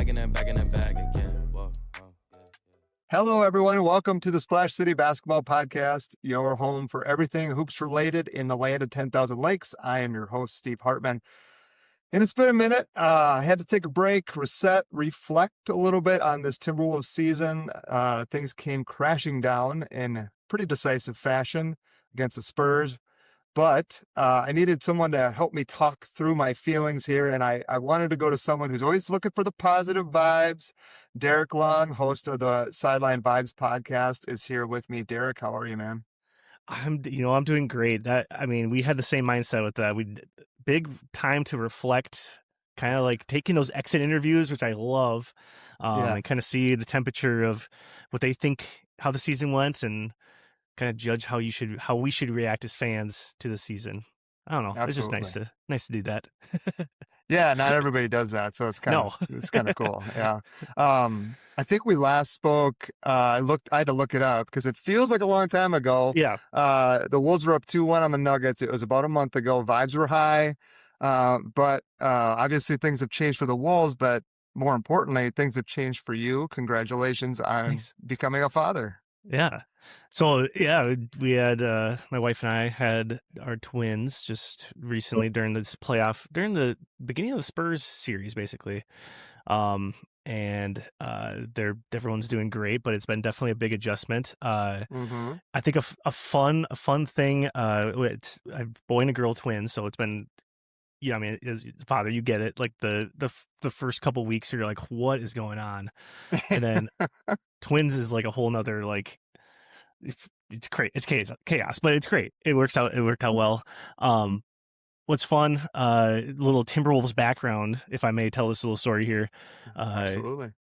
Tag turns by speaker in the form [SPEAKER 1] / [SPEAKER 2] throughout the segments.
[SPEAKER 1] back in that bag again. Whoa.
[SPEAKER 2] Hello, everyone. Welcome to the Splash City Basketball Podcast, your home for everything hoops related in the land of 10,000 lakes. I am your host, Steve Hartman. And it's been a minute. I had to take a break, reset, reflect a little bit on this Timberwolves season. Things came crashing down in pretty decisive fashion against the Spurs. But I needed someone to help me talk through my feelings here. And I wanted to go to someone who's always looking for the positive vibes. Derek Long, host of the Sideline Vibes podcast, is here with me. Derek, how are you, man?
[SPEAKER 3] I'm doing great. We had the same mindset with that. Big time to reflect, kind of like taking those exit interviews, which I love, and kind of see the temperature of what they think, how the season went, and kind of judge how we should react as fans to the season. I don't know.
[SPEAKER 2] Absolutely.
[SPEAKER 3] It's just nice to do that.
[SPEAKER 2] Yeah, not everybody does that, so it's kind of cool. Yeah. I think we last spoke. I had to look it up because it feels like a long time ago.
[SPEAKER 3] Yeah.
[SPEAKER 2] The Wolves were up 2-1 on the Nuggets. It was about a month ago. Vibes were high, but obviously things have changed for the Wolves. But more importantly, things have changed for you. Congratulations on becoming a father.
[SPEAKER 3] Yeah. So yeah, we had my wife and I had our twins just recently during the beginning of the Spurs series, basically. And everyone's doing great, but it's been definitely a big adjustment. I think a fun thing. It's a boy and a girl twins, so it's been. Yeah, I mean, as father, you get it. Like the first couple weeks, you're like, what is going on? And then twins is like a whole nother like. It's great. It's chaos, but it's great. It worked out well. What's fun? Little Timberwolves background, if I may tell this little story here.
[SPEAKER 2] Absolutely.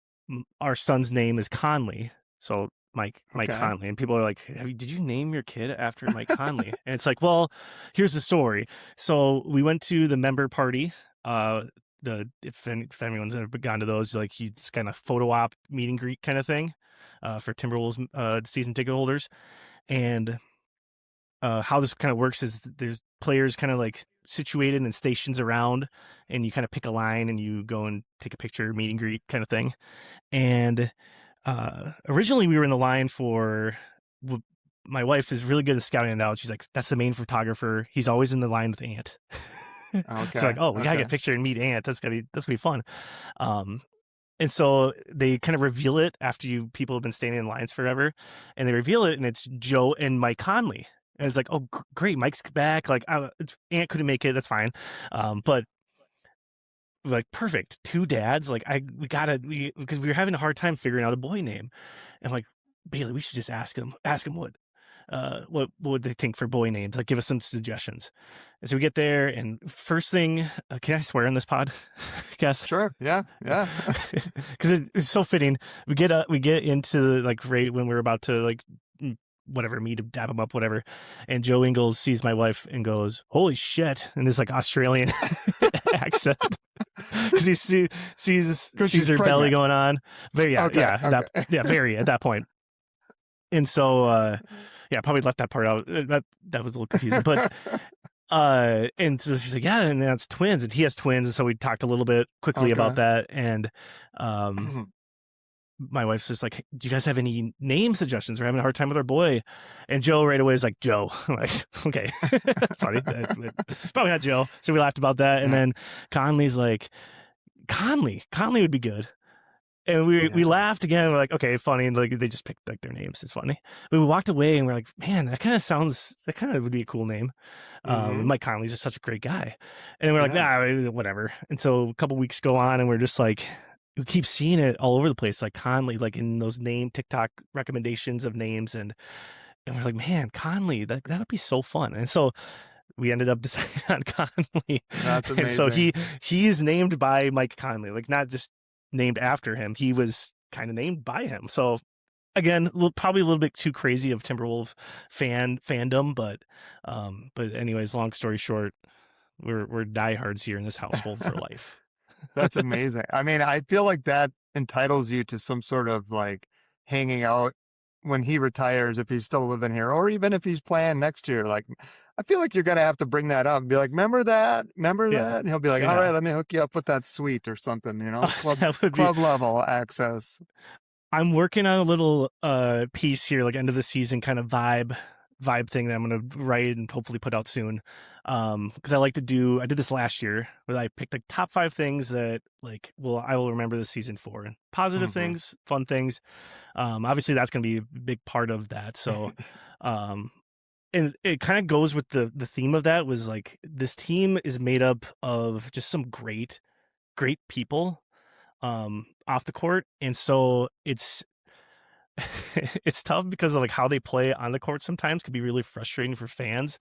[SPEAKER 3] Our son's name is Conley, so Mike Conley, and people are like, "Did you name your kid after Mike Conley?" And it's like, well, here's the story. So we went to the member party. If anyone's ever gone to those, like it's kind of photo op meet and greet kind of thing. For Timberwolves season ticket holders. And how this kind of works is there's players kind of like situated in stations around, and you kind of pick a line and you go and take a picture, meet and greet kind of thing. And originally we were in the line for, my wife is really good at scouting it out. She's like, that's the main photographer. He's always in the line with Ant.
[SPEAKER 2] Okay.
[SPEAKER 3] So like, we gotta get a picture and meet Ant. That's gonna be fun. And so they kind of reveal it after people have been standing in lines forever, and they reveal it, and it's Joe and Mike Conley. And it's like, oh, great, Mike's back. Like, Ant couldn't make it. That's fine. But like, perfect. Two dads. Like, because we were having a hard time figuring out a boy name. And like, Bailey, we should just ask him what would they think for boy names? Like, give us some suggestions. And so we get there, and first thing, can I swear on this pod? Guess.
[SPEAKER 2] Sure. Yeah.
[SPEAKER 3] Because it's so fitting. We get into like right when we're about to like whatever meet him, dab him up, whatever. And Joe Ingles sees my wife and goes, "Holy shit!" in this like Australian accent. Because he sees her belly going on. Very very at that point. And so probably left that part out. That was a little confusing, but and so she's like, yeah, and that's twins, and he has twins, and so we talked a little bit quickly about that, and my wife's just like, do you guys have any name suggestions? We're having a hard time with our boy. And Joe right away is like, Joe. I'm like, okay, sorry, probably not Joe. So we laughed about that, and then Conley's like, Conley would be good. And we laughed again. We're like, okay, funny. And like they just picked like their names. It's funny. But we walked away and we're like, man, that kind of would be a cool name. Mike Conley's just such a great guy. And we're like, nah, whatever. And so a couple weeks go on, and we're just like, we keep seeing it all over the place, like Conley, like in those name TikTok recommendations of names, and we're like, man, Conley, that would be so fun. And so we ended up deciding on Conley.
[SPEAKER 2] That's amazing.
[SPEAKER 3] And so he is named by Mike Conley, like not just named after him. He was kind of named by him. So again, probably a little bit too crazy of Timberwolves fandom, but anyways, long story short, we're diehards here in this household for life.
[SPEAKER 2] That's amazing. I mean, I feel like that entitles you to some sort of like hanging out when he retires, if he's still living here, or even if he's playing next year, like, I feel like you're going to have to bring that up and be like, remember that? Remember that? And he'll be like, all right, let me hook you up with that suite or something, you know, club level access.
[SPEAKER 3] I'm working on a little piece here, like end of the season kind of vibe thing that I'm going to write and hopefully put out soon. Because I did this last year where I picked like top 5 things that I will remember the season for, and positive things, fun things. Obviously that's going to be a big part of that. So, and it kind of goes with the theme of that was like, this team is made up of just some great people off the court, and so it's it's tough because of like how they play on the court sometimes could be really frustrating for fans,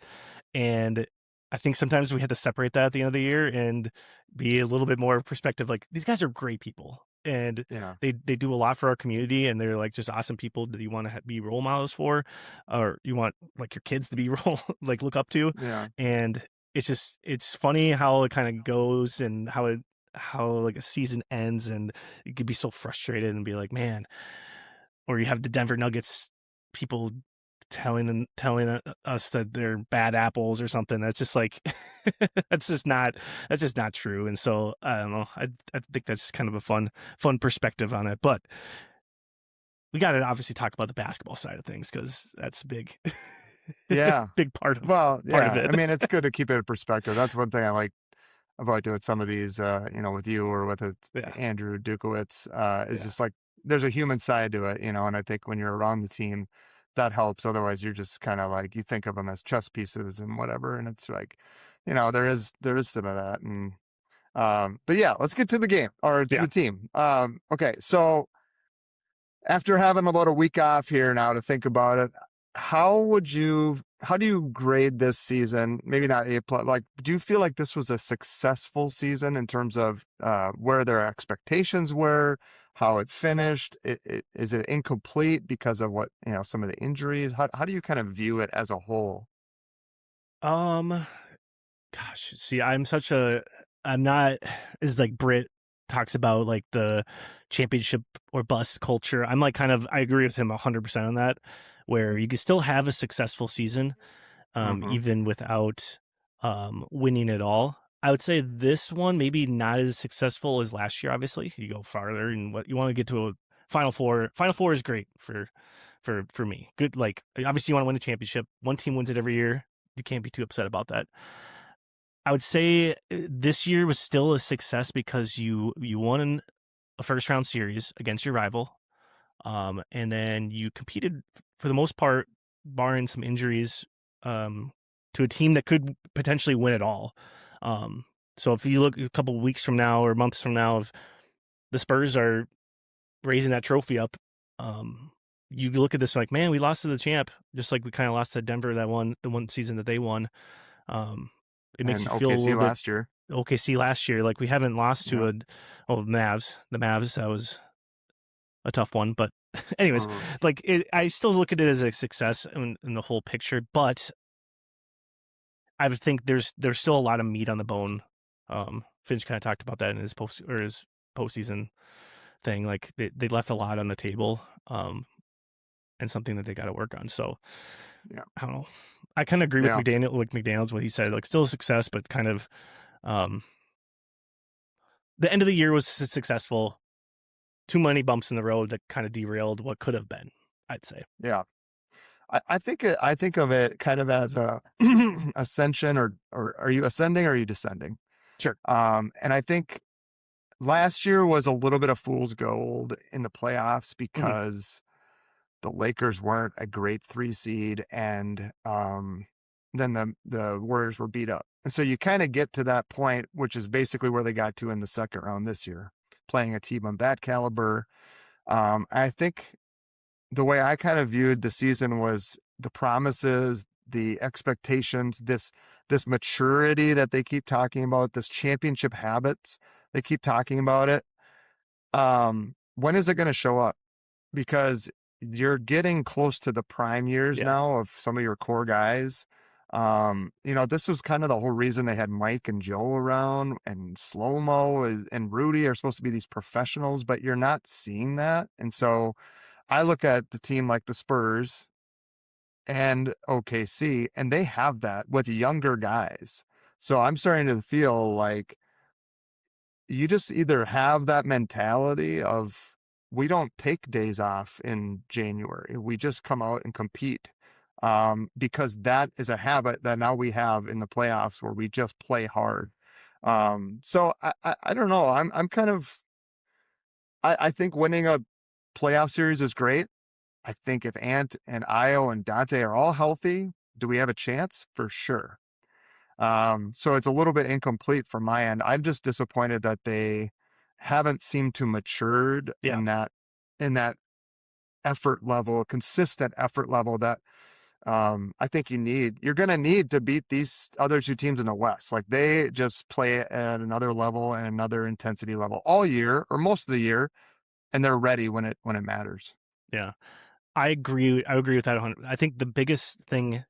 [SPEAKER 3] and I think sometimes we have to separate that at the end of the year and be a little bit more perspective. Like, these guys are great people, and they do a lot for our community, and they're like just awesome people that you want to be role models for, or you want like your kids to be look up to. And it's funny how it kind of goes, and how like a season ends, and you could be so frustrated and be like, man. Or you have the Denver Nuggets people telling us that they're bad apples or something. That's just like that's just not true. And so I don't know. I think that's kind of a fun perspective on it. But we got to obviously talk about the basketball side of things, because that's big. Big part of it.
[SPEAKER 2] I mean, it's good to keep it in perspective. That's one thing I like about doing some of these, with you or with Andrew Dukowitz, is just like, there's a human side to it, and I think when you're around the team, that helps. Otherwise, you're just kind of like, you think of them as chess pieces and whatever, and it's like, there is some of that. And but yeah, let's get to the game, or to the team. Okay, so after having about a week off here now to think about it, how do you grade this season? Maybe not A+, like, do you feel like this was a successful season in terms of where their expectations were, how it finished? Is it incomplete because of what, some of the injuries? How do you kind of view it as a whole?
[SPEAKER 3] Gosh, see, I'm not, is like Britt talks about like the championship or bust culture. I'm like I agree with him 100% on that, where you can still have a successful season even without winning it all. I would say this one maybe not as successful as last year. Obviously, you go farther, and what you want to get to a Final Four. Final Four is great for me. Good, like, obviously you want to win a championship. One team wins it every year. You can't be too upset about that. I would say this year was still a success because you won a first round series against your rival, and then you competed for the most part, barring some injuries, to a team that could potentially win it all. So if you look a couple of weeks from now or months from now, if the Spurs are raising that trophy up, you look at this like, man, we lost to the champ, just like we kind of lost to Denver the one season that they won. It makes you feel
[SPEAKER 2] OKC
[SPEAKER 3] a little
[SPEAKER 2] last year.
[SPEAKER 3] OKC last year, like we haven't lost to the Mavs. The Mavs, that was a tough one, but anyways, like I still look at it as a success in the whole picture, but I would think there's still a lot of meat on the bone. Finch kind of talked about that in his postseason thing. Like they left a lot on the table, and something that they got to work on. So I don't know. I kind of agree with McDaniel's what he said. Like, still a success, but kind of the end of the year was successful. Too many bumps in the road that kind of derailed what could have been, I'd say.
[SPEAKER 2] Yeah. I think of it kind of as a ascension, or are you ascending or are you descending?
[SPEAKER 3] Sure.
[SPEAKER 2] And I think last year was a little bit of fool's gold in the playoffs because the Lakers weren't a great 3 seed, and then the Warriors were beat up. And so you kind of get to that point, which is basically where they got to in the second round this year, playing a team of that caliber. I think the way I kind of viewed the season was the promises, the expectations, this maturity that they keep talking about, this championship habits, they keep talking about it. When is it going to show up? Because you're getting close to the prime years now of some of your core guys. This was kind of the whole reason they had Mike and Joe around, and Slow-Mo and Rudy are supposed to be these professionals, but you're not seeing that. And so I look at the team like the Spurs and OKC, and they have that with younger guys. So I'm starting to feel like you just either have that mentality of we don't take days off in January. We just come out and compete. Because that is a habit that now we have in the playoffs where we just play hard. So I don't know. I'm kind of I think winning a playoff series is great. I think if Ant and Io and Dante are all healthy, do we have a chance? For sure. So it's a little bit incomplete from my end. I'm just disappointed that they haven't seemed to matured
[SPEAKER 3] Yeah.
[SPEAKER 2] in that effort level, consistent effort level that I think you're going to need to beat these other two teams in the West. Like they just play at another level and another intensity level all year or most of the year, and they're ready when it matters.
[SPEAKER 3] Yeah. I agree. I agree with that 100. I think the biggest thing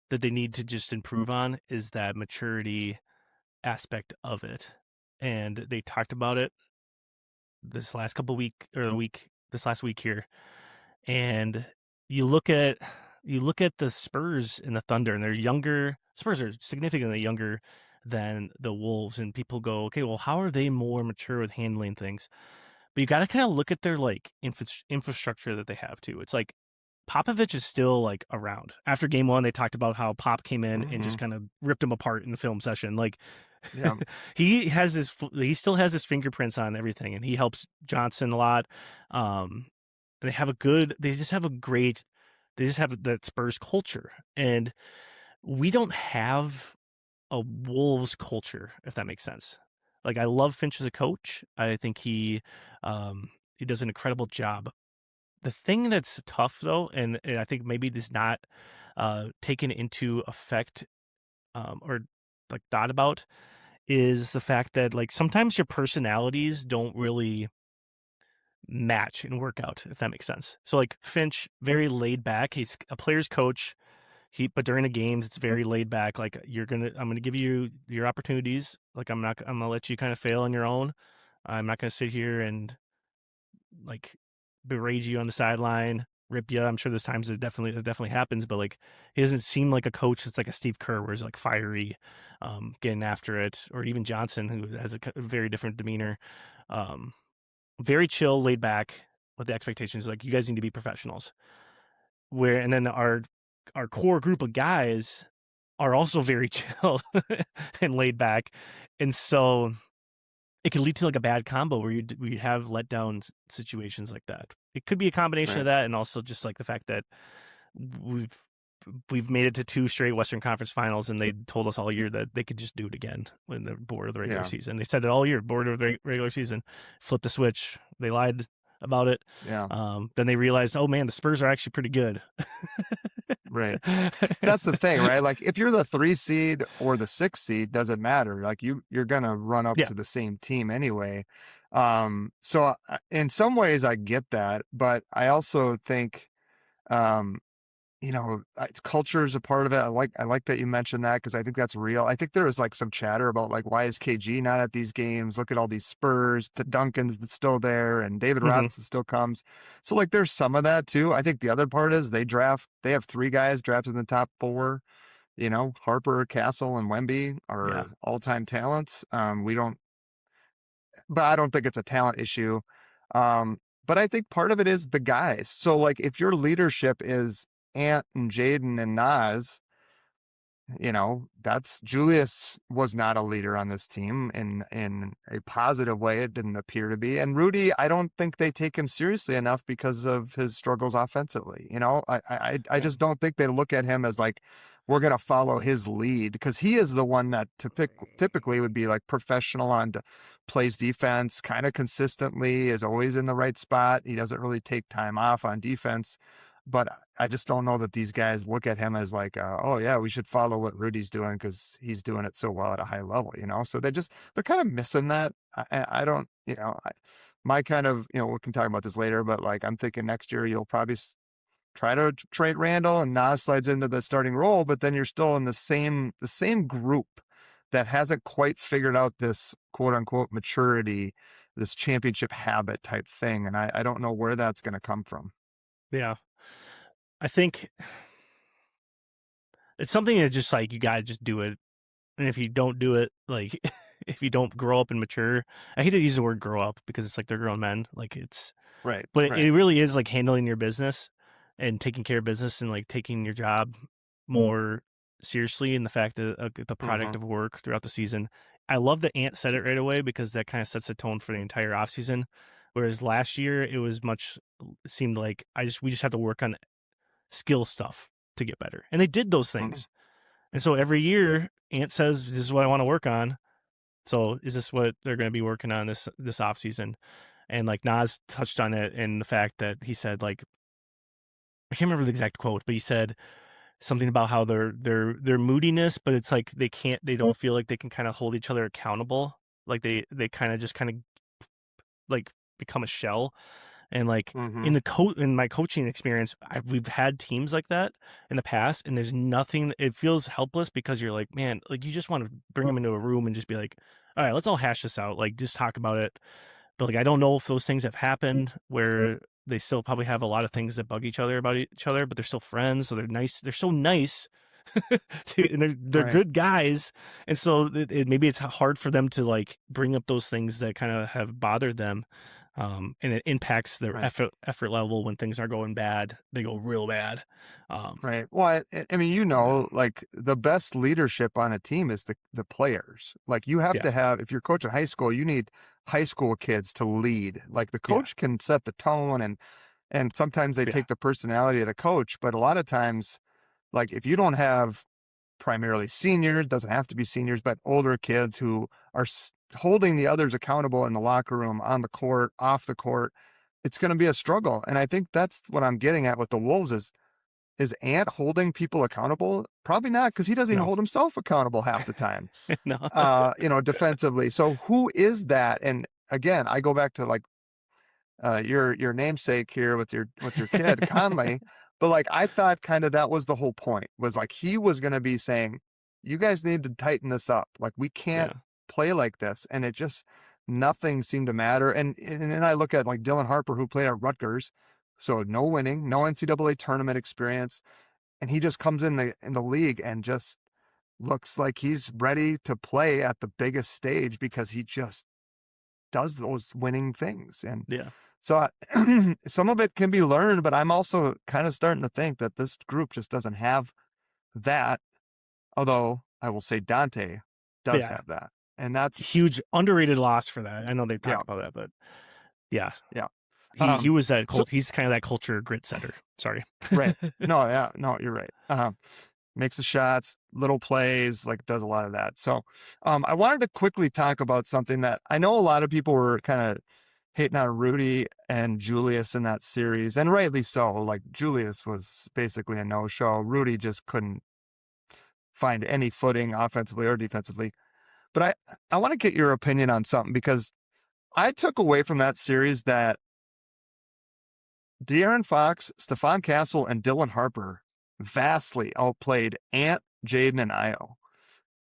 [SPEAKER 3] that they need to just improve on is that maturity aspect of it. And they talked about it this last week here. And you look at the Spurs and the Thunder, and they're younger. Spurs are significantly younger than the Wolves, and people go, okay, well, how are they more mature with handling things? But you got to kind of look at their like infrastructure that they have too. It's like Popovich is still like around. After game one, they talked about how Pop came in and just kind of ripped him apart in the film session. Like,
[SPEAKER 2] Yeah.
[SPEAKER 3] he still has his fingerprints on everything, and he helps Johnson a lot. They just have that Spurs culture, and we don't have a Wolves culture, if that makes sense. Like, I love Finch as a coach. I think he does an incredible job. The thing that's tough though, and I think maybe this not taken into effect or like thought about, is the fact that like sometimes your personalities don't really match and work out, if that makes sense. So like Finch, very laid back. He's a player's coach. But during the games, it's very laid back. Like I'm gonna give you your opportunities. Like I'm gonna let you kind of fail on your own. I'm not gonna sit here and like berate you on the sideline, rip you. I'm sure there's times that definitely happens, but like he doesn't seem like a coach that's like a Steve Kerr, where he's like fiery, getting after it, or even Johnson, who has a very different demeanor, very chill, laid back with the expectations. Like, you guys need to be professionals. And then our core group of guys are also very chill and laid back, and so it could lead to like a bad combo where we have letdown situations like that. It could be a combination of that, and also just like the fact that we've made it to 2 straight Western Conference Finals, and they told us all year that they could just do it again when they're bored of the regular season. They said it all year, bored of the regular season, flip the switch. They lied about it. Then they realized, oh man, the Spurs are actually pretty good.
[SPEAKER 2] Right. That's the thing, right? Like if you're the 3 seed or the 6 seed, doesn't matter. Like you're going to run up to the same team anyway. So in some ways I get that, but I also think, culture is a part of it. I like that you mentioned that, because I think that's real. I think there was like some chatter about like, why is KG not at these games? Look at all these Spurs. Duncan's still there, and David Robinson still comes. So like, there's some of that too. I think the other part is they have 3 guys drafted in the top 4. Harper, Castle, and Wemby are all-time talents. But I don't think it's a talent issue. But I think part of it is the guys. So like, if your leadership is Ant and Jaden and Nas, that's Julius was not a leader on this team in a positive way. It didn't appear to be. And Rudy, I don't think they take him seriously enough because of his struggles offensively. I just don't think they look at him as like, we're going to follow his lead, because he is the one that typically would be like professional plays defense kind of consistently, is always in the right spot. He doesn't really take time off on defense. But I just don't know that these guys look at him as like, oh yeah, we should follow what Rudy's doing because he's doing it so well at a high level, So they're kind of missing that. I don't, my kind of, we can talk about this later, but like, I'm thinking next year you'll probably try to trade Randall and Nas slides into the starting role, but then you're still in the same group that hasn't quite figured out this quote unquote maturity, this championship habit type thing. And I don't know where that's going to come from.
[SPEAKER 3] Yeah. I think it's something that just like you gotta just do it. And if you don't do it, like if you don't grow up and mature, I hate to use the word grow up because it's like they're grown men. Like it's
[SPEAKER 2] Right.
[SPEAKER 3] but
[SPEAKER 2] Right.
[SPEAKER 3] it really is like handling your business and taking care of business and like taking your job more seriously in the fact that the product
[SPEAKER 2] Mm-hmm.
[SPEAKER 3] of work throughout the season. I love that Ant said it right away because that kind of sets the tone for the entire offseason. Whereas last year it was it seemed like we just have to work on skill stuff to get better. And they did those
[SPEAKER 2] Mm-hmm.
[SPEAKER 3] things. And so every year Ant says, this is what I want to work on. So is this what they're going to be working on this offseason? And like Nas touched on it in the fact that he said like I can't remember the exact quote, but he said something about how their moodiness, but it's like they don't feel like they can kind of hold each other accountable. Like they kind of like become a shell. And like
[SPEAKER 2] Mm-hmm.
[SPEAKER 3] in my coaching experience, we've had teams like that in the past, and there's nothing. It feels helpless because you're like, man, like you just want to bring them into a room and just be like, all right, let's all hash this out. Like just talk about it. But like I don't know if those things have happened where they still probably have a lot of things that bug each other about each other, but they're still friends. So they're nice. They're so nice. And they're
[SPEAKER 2] Right.
[SPEAKER 3] good guys, and so maybe it's hard for them to like bring up those things that kind of have bothered them, and it impacts their
[SPEAKER 2] Right.
[SPEAKER 3] effort level when things are going bad. They go real bad.
[SPEAKER 2] Right. Well, I mean,
[SPEAKER 3] Yeah,
[SPEAKER 2] like the best leadership on a team is the players. Like you have
[SPEAKER 3] yeah,
[SPEAKER 2] to have, if you're coaching high school, you need high school kids to lead. Like the
[SPEAKER 3] yeah,
[SPEAKER 2] coach can set the tone and sometimes they
[SPEAKER 3] yeah,
[SPEAKER 2] take the personality of the coach, but a lot of times, like if you don't have primarily seniors, doesn't have to be seniors, but older kids who are holding the others accountable in the locker room, on the court, off the court, it's going to be a struggle. And I think that's what I'm getting at with the Wolves is Ant holding people accountable? Probably not, because he doesn't even
[SPEAKER 3] no,
[SPEAKER 2] hold himself accountable half the time,
[SPEAKER 3] no,
[SPEAKER 2] defensively. So who is that? And again, I go back to like your namesake here with your kid, Conley. But like I thought kind of that was the whole point, was like he was gonna be saying, you guys need to tighten this up. Like we can't
[SPEAKER 3] yeah,
[SPEAKER 2] play like this. And it just nothing seemed to matter. And then I look at like Dylan Harper, who played at Rutgers. So no winning, no NCAA tournament experience and he just comes in the league and just looks like he's ready to play at the biggest stage because he just does those winning things. And
[SPEAKER 3] yeah,
[SPEAKER 2] so some of it can be learned, but I'm also kind of starting to think that this group just doesn't have that. Although I will say Dante does
[SPEAKER 3] yeah.
[SPEAKER 2] have that, and that's
[SPEAKER 3] Huge underrated loss for that. I know they've
[SPEAKER 2] yeah,
[SPEAKER 3] talked about that, but yeah,
[SPEAKER 2] yeah.
[SPEAKER 3] he was that
[SPEAKER 2] So
[SPEAKER 3] he's kind of that culture grit setter. Sorry.
[SPEAKER 2] right, no, yeah, no, you're right. Makes the shots, little plays, like does a lot of that. So, I wanted to quickly talk about something that I know a lot of people were kind of hating on Rudy and Julius in that series, and rightly so. Like Julius was basically a no-show. Rudy just couldn't find any footing offensively or defensively. But I want to get your opinion on something because I took away from that series that De'Aaron Fox, Stephon Castle, and Dylan Harper vastly outplayed Ant, Jaden, and Io.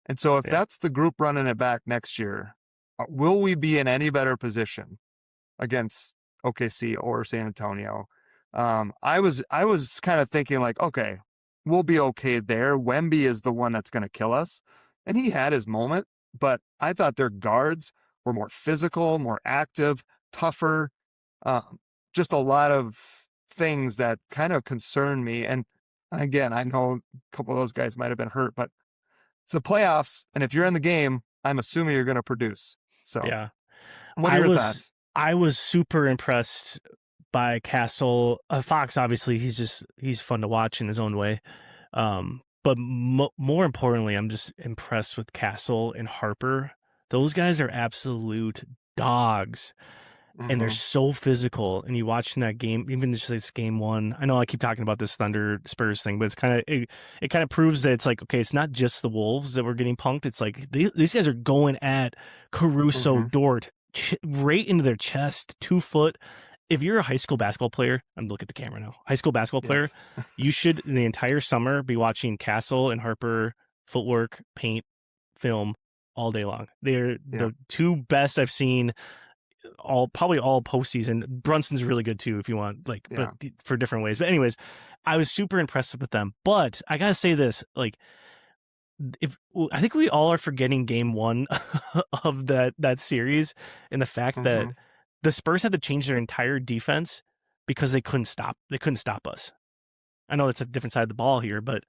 [SPEAKER 2] And so if
[SPEAKER 3] Yeah,
[SPEAKER 2] that's the group running it back next year, will we be in any better position against OKC or San Antonio? I was kind of thinking like, okay, we'll be okay there. Wemby is the one that's going to kill us. And he had his moment, but I thought their guards were more physical, more active, tougher. Um, just a lot of things that kind of concern me. And again, I know a couple of those guys might have been hurt, but it's the playoffs. And if you're in the game, I'm assuming you're going to produce. So
[SPEAKER 3] yeah.
[SPEAKER 2] what are
[SPEAKER 3] I
[SPEAKER 2] your
[SPEAKER 3] was
[SPEAKER 2] thoughts?
[SPEAKER 3] I was super impressed by Castle. Fox, obviously, he's fun to watch in his own way. But more importantly, I'm just impressed with Castle and Harper. Those guys are absolute dogs, and they're
[SPEAKER 2] Mm-hmm.
[SPEAKER 3] so physical. And you watching that game, even just this game one. I know I keep talking about this Thunder Spurs thing, but it kind of proves that it's like, okay, it's not just the Wolves that were getting punked. It's like these guys are going at Caruso,
[SPEAKER 2] Mm-hmm.
[SPEAKER 3] Dort, right into their chest, 2 foot. If you're a high school basketball player, I'm looking at the camera now. High school basketball player,
[SPEAKER 2] Yes.
[SPEAKER 3] you should the entire summer be watching Castle and Harper footwork, paint, film all day long. They're
[SPEAKER 2] Yeah.
[SPEAKER 3] the two best I've seen probably all postseason. Brunson's really good too if you want, like,
[SPEAKER 2] Yeah.
[SPEAKER 3] but for different ways. But anyways, I was super impressed with them. But I gotta say this, like, I think we all are forgetting game one of that series, and the fact that the Spurs had to change their entire defense because they couldn't stop us. I know it's a different side of the ball here, but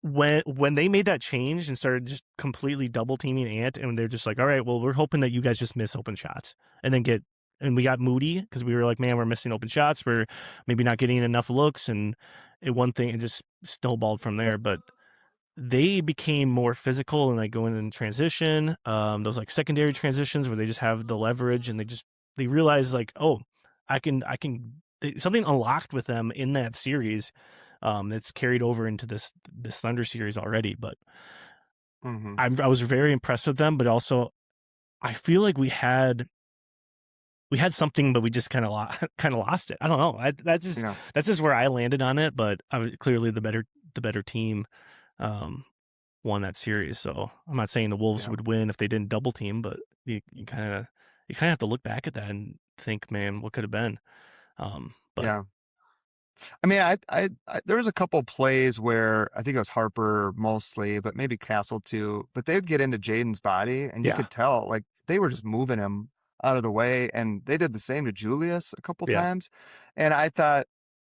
[SPEAKER 3] when they made that change and started just completely double teaming Ant, and they're just like, all right, well, we're hoping that you guys just miss open shots, and then we got moody because we were like, man, we're missing open shots, we're maybe not getting enough looks, and it just snowballed from there. But they became more physical and like going in transition, those like secondary transitions where they just have the leverage, and they realize like, oh, I can something unlocked with them in that series. That's carried over into this Thunder series already. But I was very impressed with them, but also I feel like we had something, but we just kind of lost it. I don't know. That's just where I landed on it. But I was clearly the better team. Won that series. So I'm not saying the Wolves would win if they didn't double team, but you kind of have to look back at that and think, man, what could have been. But
[SPEAKER 2] yeah. I mean, I there was a couple plays where I think it was Harper mostly, but maybe Castle too. But they would get into Jaden's body, and you could tell like they were just moving him out of the way, and they did the same to Julius a couple times. And I thought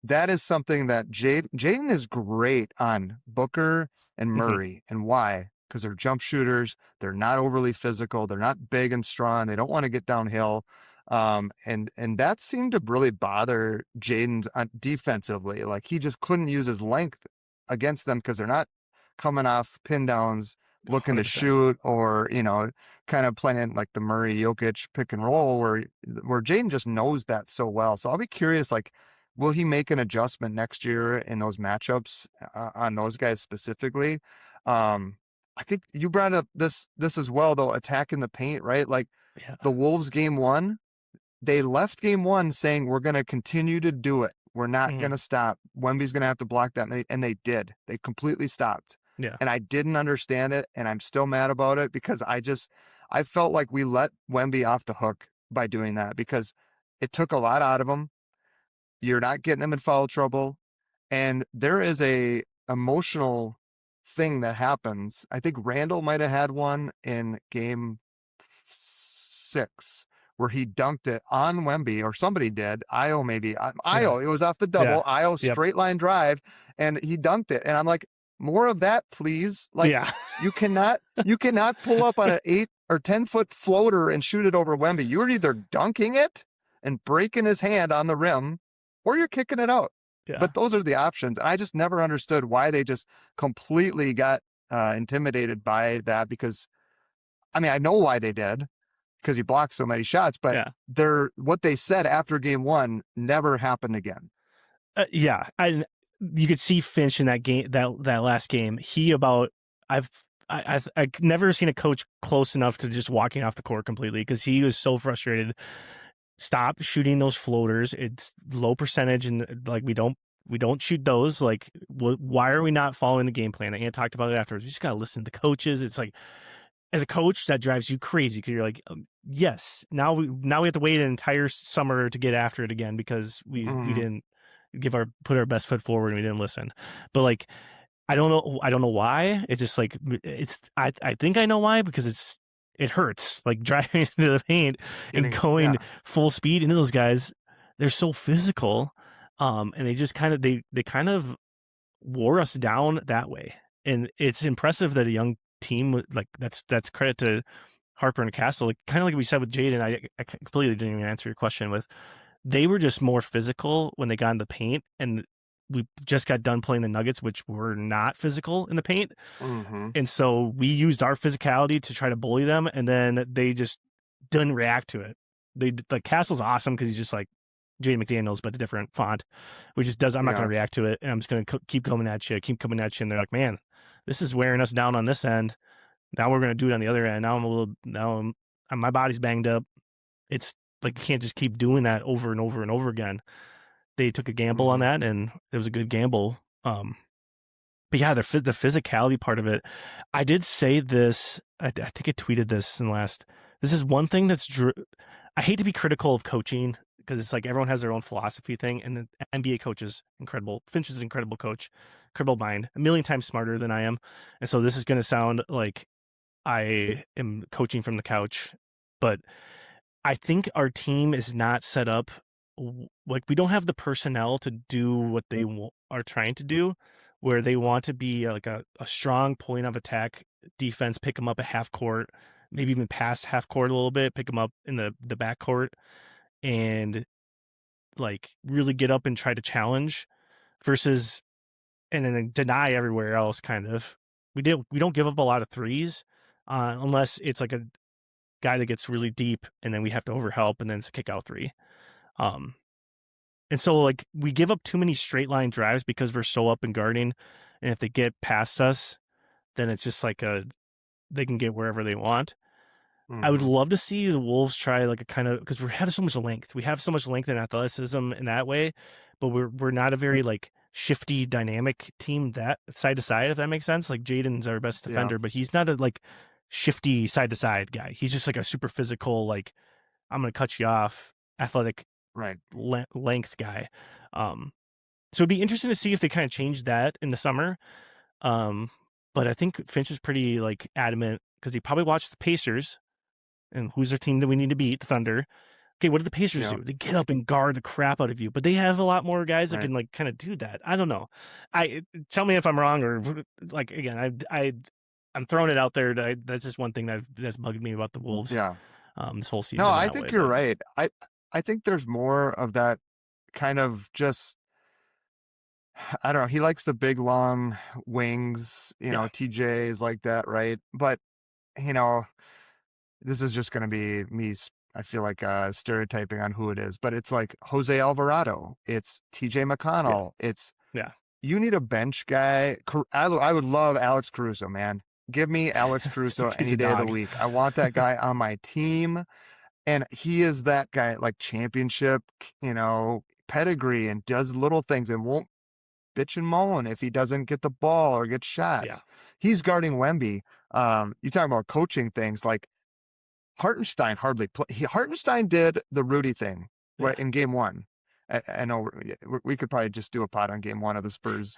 [SPEAKER 2] that is something that Jaden is great on Booker and Murray. And why? Because they're jump shooters. They're not overly physical. They're not big and strong. They don't want to get downhill. And that seemed to really bother Jaden defensively. Like he just couldn't use his length against them because they're not coming off pin downs looking 100%. To shoot, or, kind of playing like the Murray Jokic pick and roll where Jaden just knows that so well. So I'll be curious, like, will he make an adjustment next year in those matchups on those guys specifically? I think you brought up this as well, though, attacking the paint, right? Like the Wolves game one, they left game one saying, we're going to continue to do it. We're not going to stop. Wemby's going to have to block that many. And they did. They completely stopped.
[SPEAKER 3] Yeah.
[SPEAKER 2] And I didn't understand it. And I'm still mad about it because I felt like we let Wemby off the hook by doing that because it took a lot out of him. You're not getting him in foul trouble. And there is a emotional thing that happens. I think Randall might have had one in game 6 where he dunked it on Wemby, or somebody did. Io maybe. It was off the double. Io straight line drive, and he dunked it. And I'm like, more of that, please. Like, you cannot pull up on an 8 or 10 foot floater and shoot it over Wemby. You're either dunking it and breaking his hand on the rim, or you're kicking it out. Yeah. But those are the options. And I just never understood why they just completely got intimidated by that, because, I mean, I know why they did, because he blocked so many shots, but what they said after game one never happened again.
[SPEAKER 3] You could see Finch in that game, that last game. I've never seen a coach close enough to just walking off the court completely, because he was so frustrated. Stop shooting those floaters. It's low percentage, and like we don't shoot those. Like, why are we not following the game plan? Ant talked about it afterwards. You just gotta listen to the coaches. It's like, as a coach, that drives you crazy because you're like, yes, now we have to wait an entire summer to get after it again because we didn't put our best foot forward and we didn't listen. But like, I don't know why. It's just like, I think I know why, because it hurts, like driving into the paint and going full speed into those guys. They're so physical. And they just kind of wore us down that way. And it's impressive that a young team, like, that's credit to Harper and Castle. Like, kind of like we said with Jaden, I completely didn't even answer your question with, they were just more physical when they got in the paint, and we just got done playing the Nuggets, which were not physical in the paint. And so we used our physicality to try to bully them, and then they just didn't react to it. Like, Castle's awesome because he's just like Jaden McDaniels, but a different font, which just does, I'm not going to react to it, and I'm just going to keep coming at you. And they're like, man, this is wearing us down on this end. Now we're going to do it on the other end. Now my body's banged up. It's like, you can't just keep doing that over and over and over again. They took a gamble on that, and it was a good gamble. But yeah, the physicality part of it. I did say this. I think I tweeted this this is one thing I hate to be critical of coaching because it's like everyone has their own philosophy thing, and the NBA coach is incredible. Finch is an incredible coach, incredible mind, a million times smarter than I am, and so this is going to sound like I am coaching from the couch, but I think our team is not set up like we don't have the personnel to do what they are trying to do, where they want to be like a strong point of attack defense, pick them up at half court, maybe even past half court a little bit, pick them up in the back court, and like really get up and try to challenge versus and then deny everywhere else. Kind of, we don't give up a lot of threes unless it's like a guy that gets really deep, and then we have to overhelp, and then it's a kick out three. And so like we give up too many straight line drives because we're so up and guarding, and if they get past us, then it's just like they can get wherever they want. I would love to see the Wolves try like a kind of because we have so much length. We have so much length and athleticism in that way, but we're not a very like shifty, dynamic team that side to side. If that makes sense, like Jaden's our best defender, but he's not a like shifty side to side guy. He's just like a super physical, like I'm gonna cut you off, athletic,
[SPEAKER 2] right
[SPEAKER 3] length guy. So it'd be interesting to see if they kind of change that in the summer. But I think Finch is pretty like adamant because he probably watched the Pacers. And who's their team that we need to beat? The Thunder. Okay, what do the Pacers do? They get up and guard the crap out of you, but they have a lot more guys that can like kind of do that. I don't know. Tell me if I'm wrong or like again. I'm throwing it out there. That's just one thing that's bugged me about the Wolves.
[SPEAKER 2] Yeah.
[SPEAKER 3] This whole season.
[SPEAKER 2] No, I think you're right. I think there's more of that kind of just. I don't know. He likes the big long wings. You know, TJ is like that, right? But you know. This is just going to be me, I feel like, stereotyping on who it is, but it's like Jose Alvarado. It's TJ McConnell. It's, you need a bench guy. I would love Alex Caruso, man. Give me Alex Caruso any day of the week. I want that guy on my team. And he is that guy, like championship, pedigree and does little things and won't bitch and moan if he doesn't get the ball or get shots. Yeah. He's guarding Wemby. You talking about coaching things like, Hartenstein hardly play. Hartenstein did the Rudy thing in game one. I know we could probably just do a pod on game one of the Spurs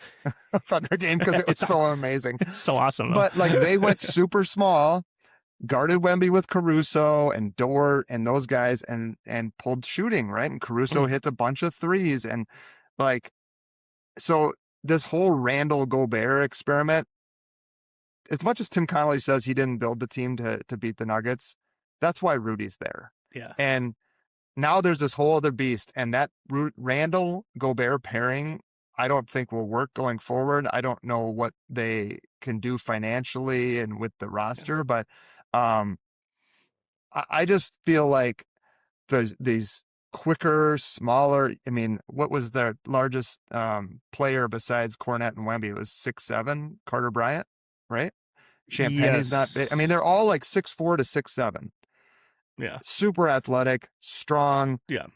[SPEAKER 2] Thunder game because it was so amazing.
[SPEAKER 3] It's so awesome.
[SPEAKER 2] But like they went super small, guarded Wemby with Caruso and Dort and those guys and pulled shooting, right? And Caruso hits a bunch of threes. And like, so this whole Randall Gobert experiment, as much as Tim Conley says he didn't build the team to beat the Nuggets, that's why Rudy's there.
[SPEAKER 3] Yeah.
[SPEAKER 2] And now there's this whole other beast, and that Randall Gobert pairing, I don't think will work going forward. I don't know what they can do financially and with the roster, but I just feel like these quicker, smaller. I mean, what was their largest player besides Cornette and Wemby? It was 6'7", Carter Bryant, right? Champagne's not big. I mean, they're all like 6'4" to 6'7".
[SPEAKER 3] Yeah.
[SPEAKER 2] Super athletic, strong.
[SPEAKER 3] Yeah.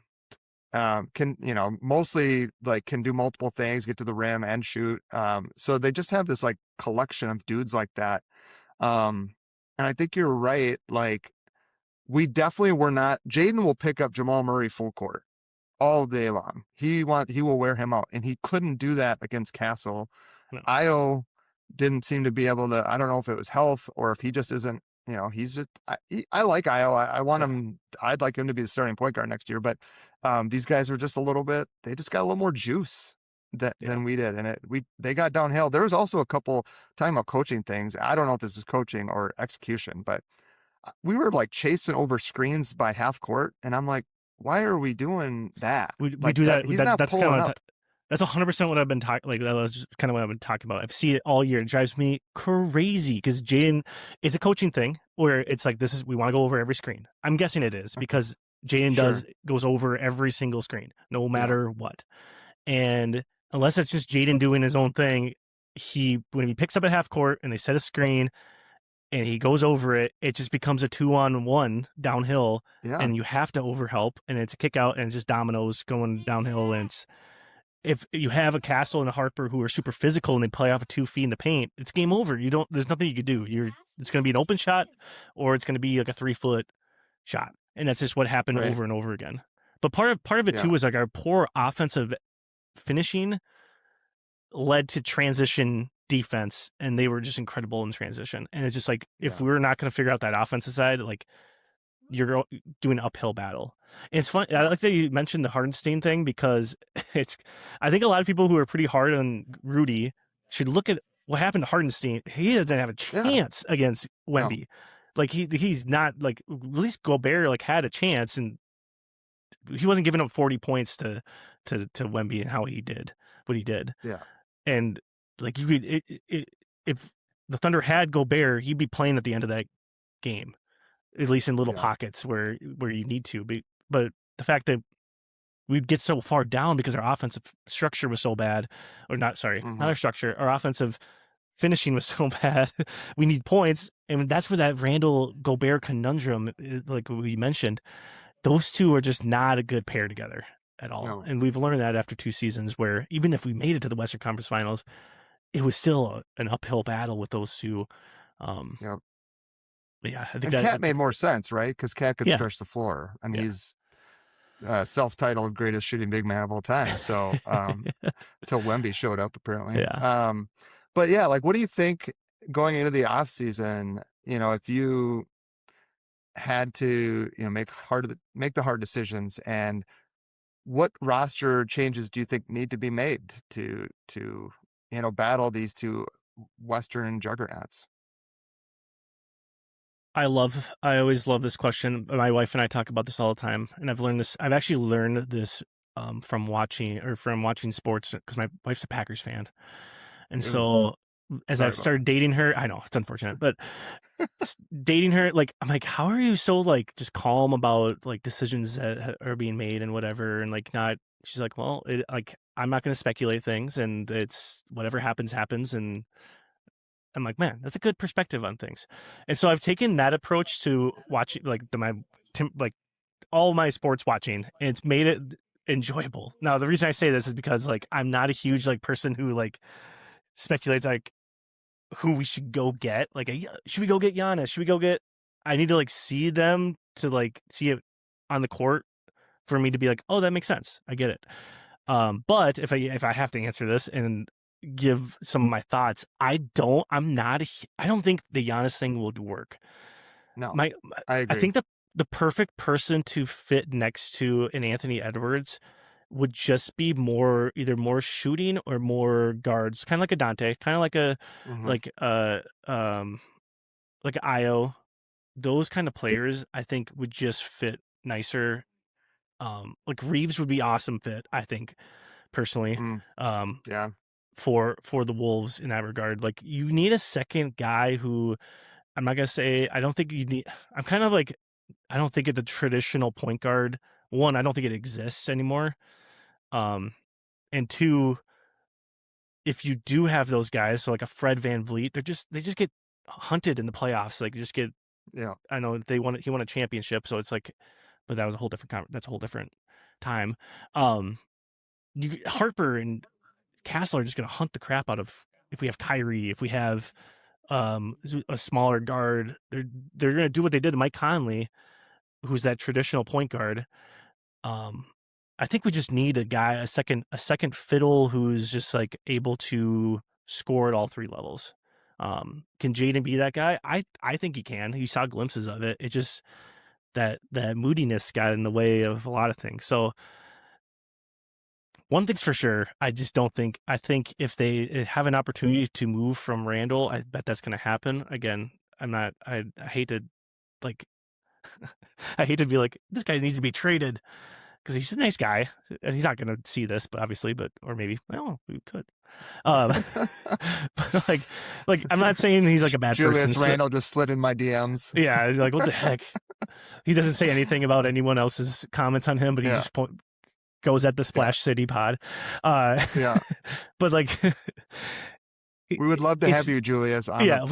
[SPEAKER 2] Can, mostly like can do multiple things, get to the rim and shoot. So they just have this like collection of dudes like that. And I think you're right. Like we definitely were not, Jaden will pick up Jamal Murray full court all day long. He will wear him out, and he couldn't do that against Castle. No. Io didn't seem to be able to, I don't know if it was health or if he just isn't, he's just, I like Io. I want him, I'd like him to be the starting point guard next year, but these guys were just a little bit, they just got a little more juice than we did. And they got downhill. There was also a couple talking about coaching things. I don't know if this is coaching or execution, but we were like chasing over screens by half court. And I'm like, why are we doing that?
[SPEAKER 3] We do that.
[SPEAKER 2] He's not
[SPEAKER 3] that's
[SPEAKER 2] pulling
[SPEAKER 3] kind of
[SPEAKER 2] up.
[SPEAKER 3] That's 100% what I've been talking. Like that was just kind of what I've been talking about. I've seen it all year. It drives me crazy because Jaden, it's a coaching thing where it's like we want to go over every screen. I'm guessing it is because Jaden goes over every single screen, no matter what. And unless it's just Jaden doing his own thing, when he picks up at half court and they set a screen and he goes over it, it just becomes a 2-on-1 downhill, and you have to overhelp, and it's a kick out, and it's just dominoes going downhill, and it's. If you have a Castle and a Harper who are super physical and they play off of 2 feet in the paint, it's game over. There's nothing you could do. It's going to be an open shot or it's going to be like a 3-foot shot. and that's just what happened
[SPEAKER 2] Right.
[SPEAKER 3] over and over again. But part of it
[SPEAKER 2] Yeah.
[SPEAKER 3] too is like our poor offensive finishing led to transition defense, and they were just incredible in transition. And it's just like if
[SPEAKER 2] Yeah.
[SPEAKER 3] we're not going to figure out that offensive side, like you're doing an uphill battle. And it's fun. I like that you mentioned the Hardenstein thing because I think a lot of people who are pretty hard on Rudy should look at what happened to Hardenstein. He doesn't have a
[SPEAKER 2] Yeah.
[SPEAKER 3] chance against Wemby.
[SPEAKER 2] No.
[SPEAKER 3] Like he's not like, at least Gobert like had a chance, and he wasn't giving up 40 points to Wemby and how he did what he did.
[SPEAKER 2] Yeah.
[SPEAKER 3] And like you could, if the Thunder had Gobert, he'd be playing at the end of that game, at least in little pockets where you need to. But the fact that we'd get so far down because our offensive structure was so bad, or not our structure, our offensive finishing was so bad. We need points, and that's where that Randall Gobert conundrum, like we mentioned, those two are just not a good pair together at all.
[SPEAKER 2] No.
[SPEAKER 3] And we've learned that after 2 seasons where even if we made it to the Western Conference Finals, it was still an uphill battle with those two.
[SPEAKER 2] Yep.
[SPEAKER 3] Yeah, I think
[SPEAKER 2] Cat made more sense, right? Because Cat could
[SPEAKER 3] Yeah.
[SPEAKER 2] stretch the floor. I mean,
[SPEAKER 3] Yeah.
[SPEAKER 2] he's self-titled greatest shooting big man of all time. So until Wemby showed up, apparently.
[SPEAKER 3] Yeah.
[SPEAKER 2] But yeah, like, what do you think going into the off season? You know, if you had to, you know, make the hard decisions, and what roster changes do you think need to be made to you know, battle these two Western juggernauts?
[SPEAKER 3] I always love this question. My wife and I talk about this all the time, and I've actually learned this from watching sports, because my wife's a Packers fan. And so as I've started dating her, I know it's unfortunate, but dating her, like, I'm like, how are you so like just calm about like decisions that are being made and whatever, and like not. She's like, well, like, I'm not going to speculate things, and it's whatever happens. And I'm like, man, that's a good perspective on things. And so I've taken that approach to watching like all my sports watching, and it's made it enjoyable. Now, the reason I say this is because like I'm not a huge like person who like speculates like who we should go get. Like, should we go get Giannis? Should we go get? I need to like see them to like see it on the court for me to be like, oh, that makes sense. I get it. But if I have to answer this and give some of my thoughts, I don't think the Giannis thing will work.
[SPEAKER 2] No,
[SPEAKER 3] I agree. I think the perfect person to fit next to an Anthony Edwards would just be either more shooting or more guards, kind of like a Dante, kind of like a like an Io. Those kind of players, I think, would just fit nicer. Like Reeves would be awesome fit, I think, personally.
[SPEAKER 2] Yeah.
[SPEAKER 3] For the Wolves in that regard, like you need a second guy who, I'm not gonna say I don't think you need. I'm kind of like, I don't think the traditional point guard. One, I don't think it exists anymore. And two, if you do have those guys, so like a Fred VanVleet, they just get hunted in the playoffs. Like, just get.
[SPEAKER 2] Yeah.
[SPEAKER 3] I know he won a championship, so it's like, but that was a whole different time. Harper and Castle are just going to hunt the crap out of, if we have Kyrie, if we have a smaller guard, they're going to do what they did to Mike Conley, who's that traditional point guard. I think we just need a second fiddle who's just like able to score at all 3 levels. Can Jaden be that guy? I think he can. He saw glimpses of it. It just that moodiness got in the way of a lot of things. So one thing's for sure, I just don't think. I think if they have an opportunity to move from Randall, I bet that's going to happen. Again, I hate to like, I hate to be like, this guy needs to be traded because he's a nice guy, and he's not going to see this, but obviously, or maybe, well, we could. But like I'm not saying he's like a bad
[SPEAKER 2] Julius
[SPEAKER 3] person.
[SPEAKER 2] Randle just slid in my DMs.
[SPEAKER 3] Yeah, like what the heck? He doesn't say anything about anyone else's comments on him, but he just goes at the Splash City pod.
[SPEAKER 2] Yeah.
[SPEAKER 3] But like,
[SPEAKER 2] we would love to have you, Julius.
[SPEAKER 3] I would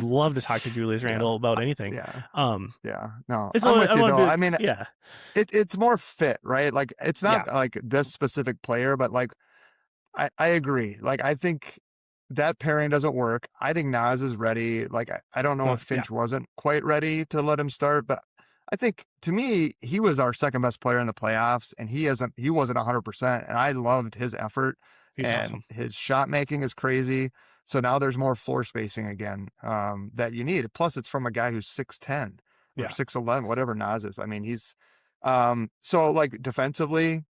[SPEAKER 3] love to talk to Julius Randle about anything.
[SPEAKER 2] Yeah.
[SPEAKER 3] Yeah.
[SPEAKER 2] No, I'm with you though. I mean, it's more fit, right? Like, it's not like this specific player, but like, I agree. Like, I think that pairing doesn't work. I think Nas is ready. Like, I don't know if
[SPEAKER 3] Yeah.
[SPEAKER 2] Finch wasn't quite ready to let him start, but I think to me, he was our second best player in the playoffs, and he wasn't 100%. And I loved his effort,
[SPEAKER 3] He's
[SPEAKER 2] and
[SPEAKER 3] awesome.
[SPEAKER 2] his shot making is crazy. So now there's more floor spacing again, that you need. Plus, it's from a guy who's 6'10" or
[SPEAKER 3] Yeah.
[SPEAKER 2] 6'11", whatever Nas is. I mean, so like defensively,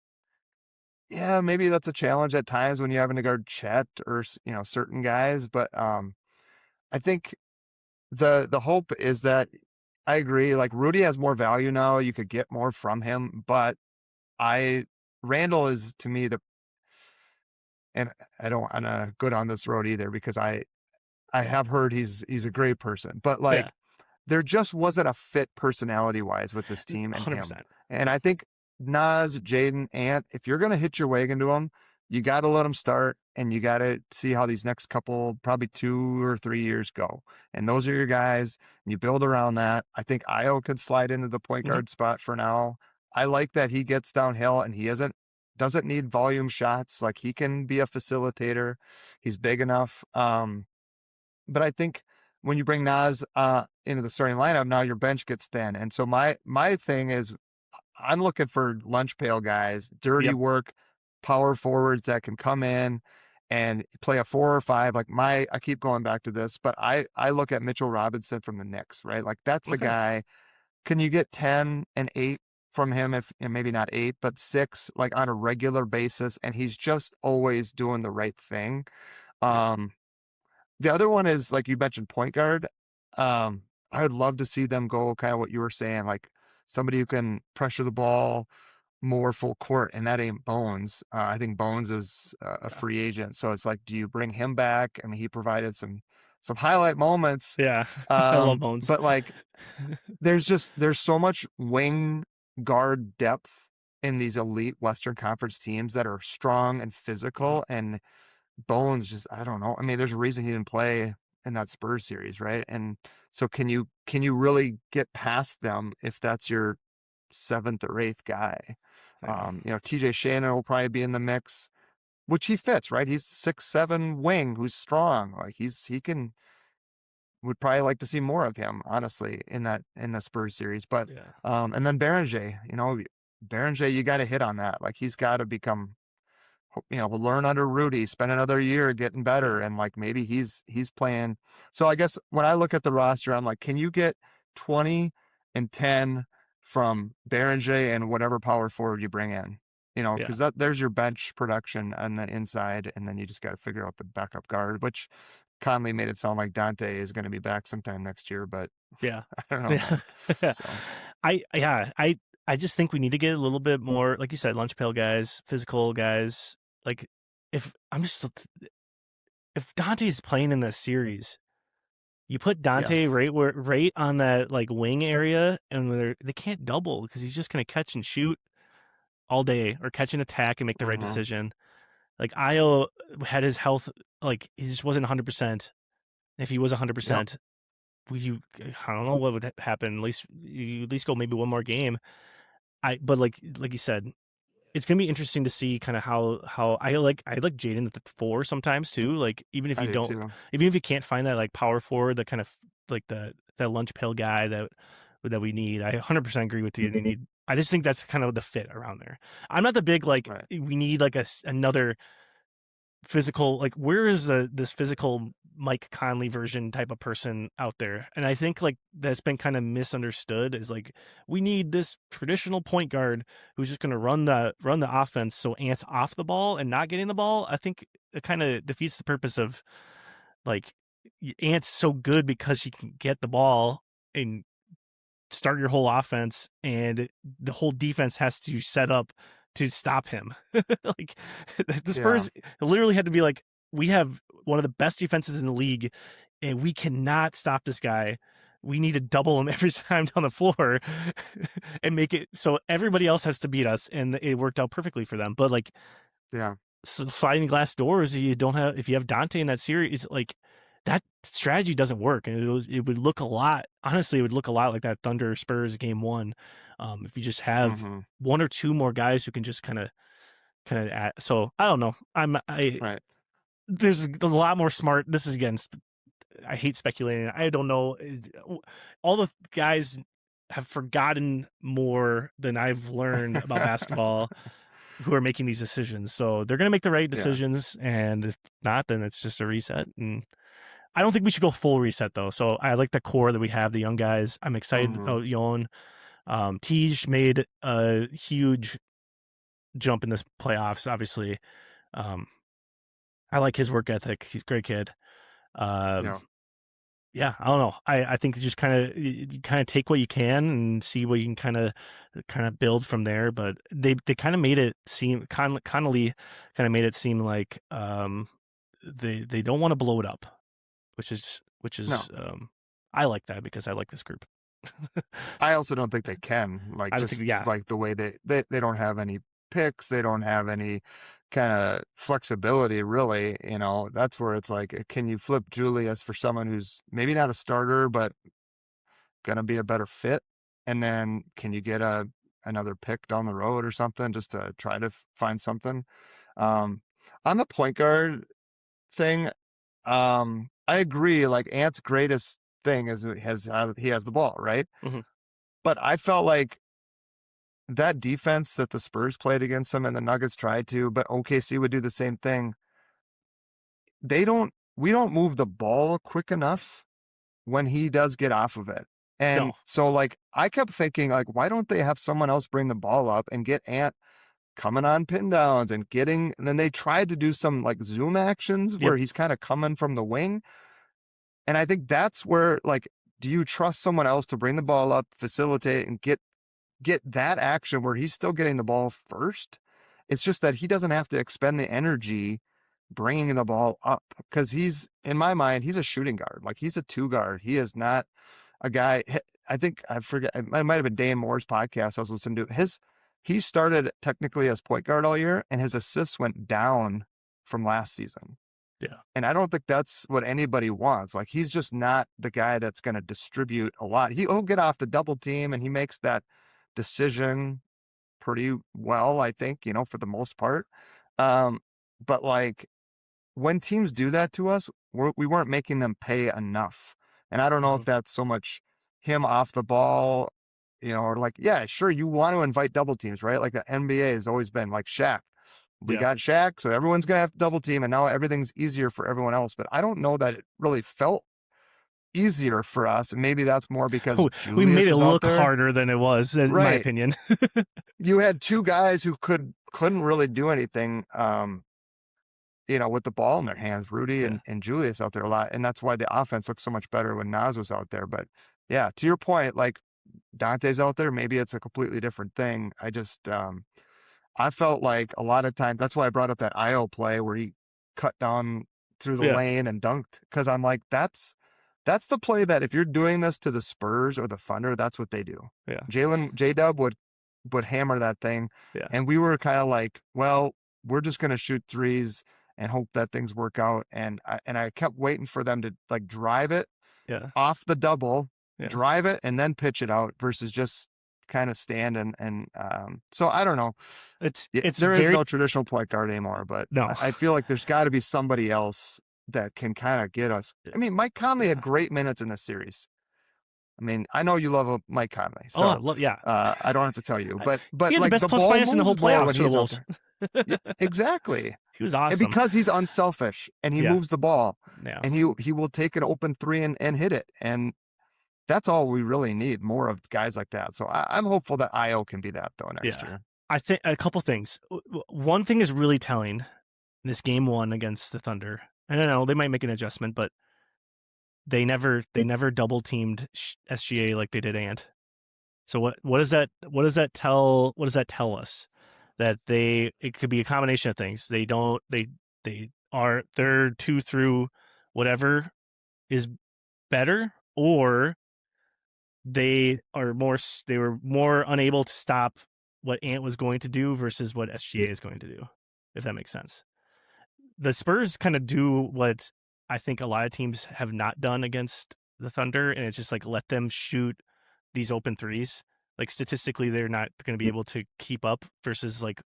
[SPEAKER 2] yeah, maybe that's a challenge at times when you're having to guard Chet or, certain guys. But I think the hope is that I agree. Like, Rudy has more value now. You could get more from him, but I Randall is to me and I don't want to go down this road either, because I have heard he's a great person, but
[SPEAKER 3] Yeah.
[SPEAKER 2] like, there just wasn't a fit personality wise with this team and him.
[SPEAKER 3] 100%.
[SPEAKER 2] And I think Nas, Jaden, Ant, if you're going to hitch your wagon to them, you got to let them start, and you got to see how these next couple, probably 2 or 3 years go. And those are your guys, and you build around that. I think Io could slide into the point guard spot for now. I like that he gets downhill and he doesn't need volume shots. Like, he can be a facilitator. He's big enough. But I think when you bring Nas into the starting lineup, now your bench gets thin. And so my thing is, I'm looking for lunch pail guys, dirty
[SPEAKER 3] Yep.
[SPEAKER 2] work, power forwards that can come in and play a 4 or 5. Like, I keep going back to this, but I look at Mitchell Robinson from the Knicks, right? Like, that's a
[SPEAKER 3] Okay.
[SPEAKER 2] guy. Can you get 10 and 8 from him, if, and maybe not 8, but 6, like, on a regular basis? And he's just always doing the right thing. The other one is, like you mentioned, point guard. I would love to see them go kind of what you were saying, like somebody who can pressure the ball more full court, and that ain't Bones. I think Bones is a free agent, so it's like, do you bring him back? I mean, he provided some highlight moments,
[SPEAKER 3] Yeah. I love Bones.
[SPEAKER 2] but like, there's so much wing guard depth in these elite Western Conference teams that are strong and physical, and Bones just, I don't know. I mean, there's a reason he didn't play in that Spurs series, right? And so can you really get past them if that's your 7th or 8th guy?
[SPEAKER 3] Yeah.
[SPEAKER 2] TJ Shannon will probably be in the mix, which he fits, right? He's 6'7" wing who's strong. Like, would probably like to see more of him, honestly, in the Spurs series. But
[SPEAKER 3] Yeah.
[SPEAKER 2] and then Berenger, Berenger, you got to hit on that. Like, he's got to become, learn under Rudy, spend another year getting better. And like, maybe he's playing. So I guess when I look at the roster, I'm like, can you get 20 and 10 from Berenger and whatever power forward you bring in?
[SPEAKER 3] Yeah.
[SPEAKER 2] Because there's your bench production on the inside, and then you just got to figure out the backup guard, which Conley made it sound like Dante is going to be back sometime next year, but
[SPEAKER 3] Yeah.
[SPEAKER 2] I don't know.
[SPEAKER 3] Yeah.
[SPEAKER 2] So.
[SPEAKER 3] I just think we need to get a little bit more, like you said, lunch pail guys, physical guys. Like, if Dante is playing in this series, you put Dante
[SPEAKER 2] Yes.
[SPEAKER 3] right on that like wing area, and they can't double because he's just gonna catch and shoot all day, or catch an attack and make the right decision. Like, Io had his health, like, he just wasn't 100%. If he was 100%, I don't know what would happen. You at least go maybe one more game. But like you said, it's gonna be interesting to see kind of how I like Jaden at the 4 sometimes too. Like, even if you can't find that like power forward, that kind of like that lunch pail guy that we need. I 100% agree with you. I just think that's kind of the fit around there. I'm not the big like we need like another physical, like, where is this physical Mike Conley version type of person out there? And I think like that's been kind of misunderstood, is like, we need this traditional point guard who's just going to run the offense, so Ant's off the ball and not getting the ball. I think it kind of defeats the purpose of, like, Ant's so good because he can get the ball and start your whole offense, and the whole defense has to set up to stop him. Like, the Spurs literally had to be like, we have one of the best defenses in the league, and we cannot stop this guy. We need to double him every time down the floor and make it so everybody else has to beat us. And it worked out perfectly for them. But like, sliding glass doors, if you have Dante in that series, like, that strategy doesn't work. And it would look a lot, honestly, it would look a lot like that Thunder Spurs game 1. If you just have one or two more guys who can just kind of add. So I don't know. there's a lot more smart. This is again, I hate speculating. I don't know. All the guys have forgotten more than I've learned about basketball who are making these decisions. So they're going to make the right decisions. And if not, then it's just a reset. And I don't think we should go full reset though. So I like the core that we have, the young guys. I'm excited about Yon. Tej made a huge jump in this playoffs, obviously. I like his work ethic. He's a great kid. Yeah, I don't know. I think you kind of take what you can and see what you can kind of build from there. But they kind of made it seem Conley kind of made it seem like they don't want to blow it up, which is
[SPEAKER 2] No.
[SPEAKER 3] I like that because I like this group.
[SPEAKER 2] I also don't think they can like like the way they don't have any picks, they don't have any kind of flexibility really, that's where it's like, can you flip Julius for someone who's maybe not a starter but gonna be a better fit, and then can you get another pick down the road or something just to try to find something. On the point guard thing, I agree, like Ant's greatest thing is he has the ball, right? But I felt like that defense that the Spurs played against them and the Nuggets tried to, but OKC would do the same thing. We don't move the ball quick enough when he does get off of it. And so like, I kept thinking like, why don't they have someone else bring the ball up and get Ant coming on pin downs and then they tried to do some like zoom actions where he's kind of coming from the wing. And I think that's where like, do you trust someone else to bring the ball up, facilitate, and get that action where he's still getting the ball first? It's just that he doesn't have to expend the energy bringing the ball up because in my mind, he's a shooting guard. Like he's a 2 guard. He is not a guy. I think I forget. It might have been Dan Moore's podcast I was listening to. He started technically as point guard all year and his assists went down from last season.
[SPEAKER 3] Yeah.
[SPEAKER 2] And I don't think that's what anybody wants. Like he's just not the guy that's going to distribute a lot. He'll get off the double team and he makes that decision pretty well, I think, for the most part. But like when teams do that to us, we weren't making them pay enough. And I don't know if that's so much him off the ball, or like, yeah, sure. You want to invite double teams, right? Like the NBA has always been like Shaq. We got Shaq, so everyone's going to have to double team and now everything's easier for everyone else. But I don't know that it really felt easier for us, and maybe that's more because
[SPEAKER 3] we made it look harder than it was, in my opinion.
[SPEAKER 2] You had 2 guys who couldn't really do anything, with the ball in their hands, Rudy and Julius out there a lot, and that's why the offense looked so much better when Nas was out there. But yeah, to your point, like Dante's out there, maybe it's a completely different thing. I just I felt like a lot of times, that's why I brought up that IO play where he cut down through the lane and dunked, because I'm like, that's the play that if you're doing this to the Spurs or the Thunder, that's what they do.
[SPEAKER 3] Yeah.
[SPEAKER 2] J-Dub would hammer that thing.
[SPEAKER 3] Yeah.
[SPEAKER 2] And we were kind of like, well, we're just going to shoot threes and hope that things work out. And I kept waiting for them to like drive it off the double, drive it, and then pitch it out versus just kind of stand and so I don't know. There is no traditional point guard anymore, but
[SPEAKER 3] no.
[SPEAKER 2] I feel like there's got to be somebody else that can kind of get us. I mean, Mike Conley had great minutes in this series. I mean, I know you love Mike Conley, so I don't have to tell you, but
[SPEAKER 3] he had
[SPEAKER 2] like
[SPEAKER 3] the best plus minus in the whole playoffs for the Wolves.
[SPEAKER 2] Exactly.
[SPEAKER 3] He was awesome.
[SPEAKER 2] And because he's unselfish and he moves the ball, and he will take an open 3 and hit it, and that's all we really need, more of guys like that. So I'm hopeful that IO can be that though next year.
[SPEAKER 3] I think a couple things. One thing is really telling. This game 1 against the Thunder. I don't know, they might make an adjustment, but they never double teamed SGA like they did Ant. So what does that tell us? That it could be a combination of things. They're 2 through whatever is better, or they were more unable to stop what Ant was going to do versus what SGA is going to do, if that makes sense. The Spurs kind of do what I think a lot of teams have not done against the Thunder, and it's just like let them shoot these open threes. Like statistically, they're not going to be able to keep up versus like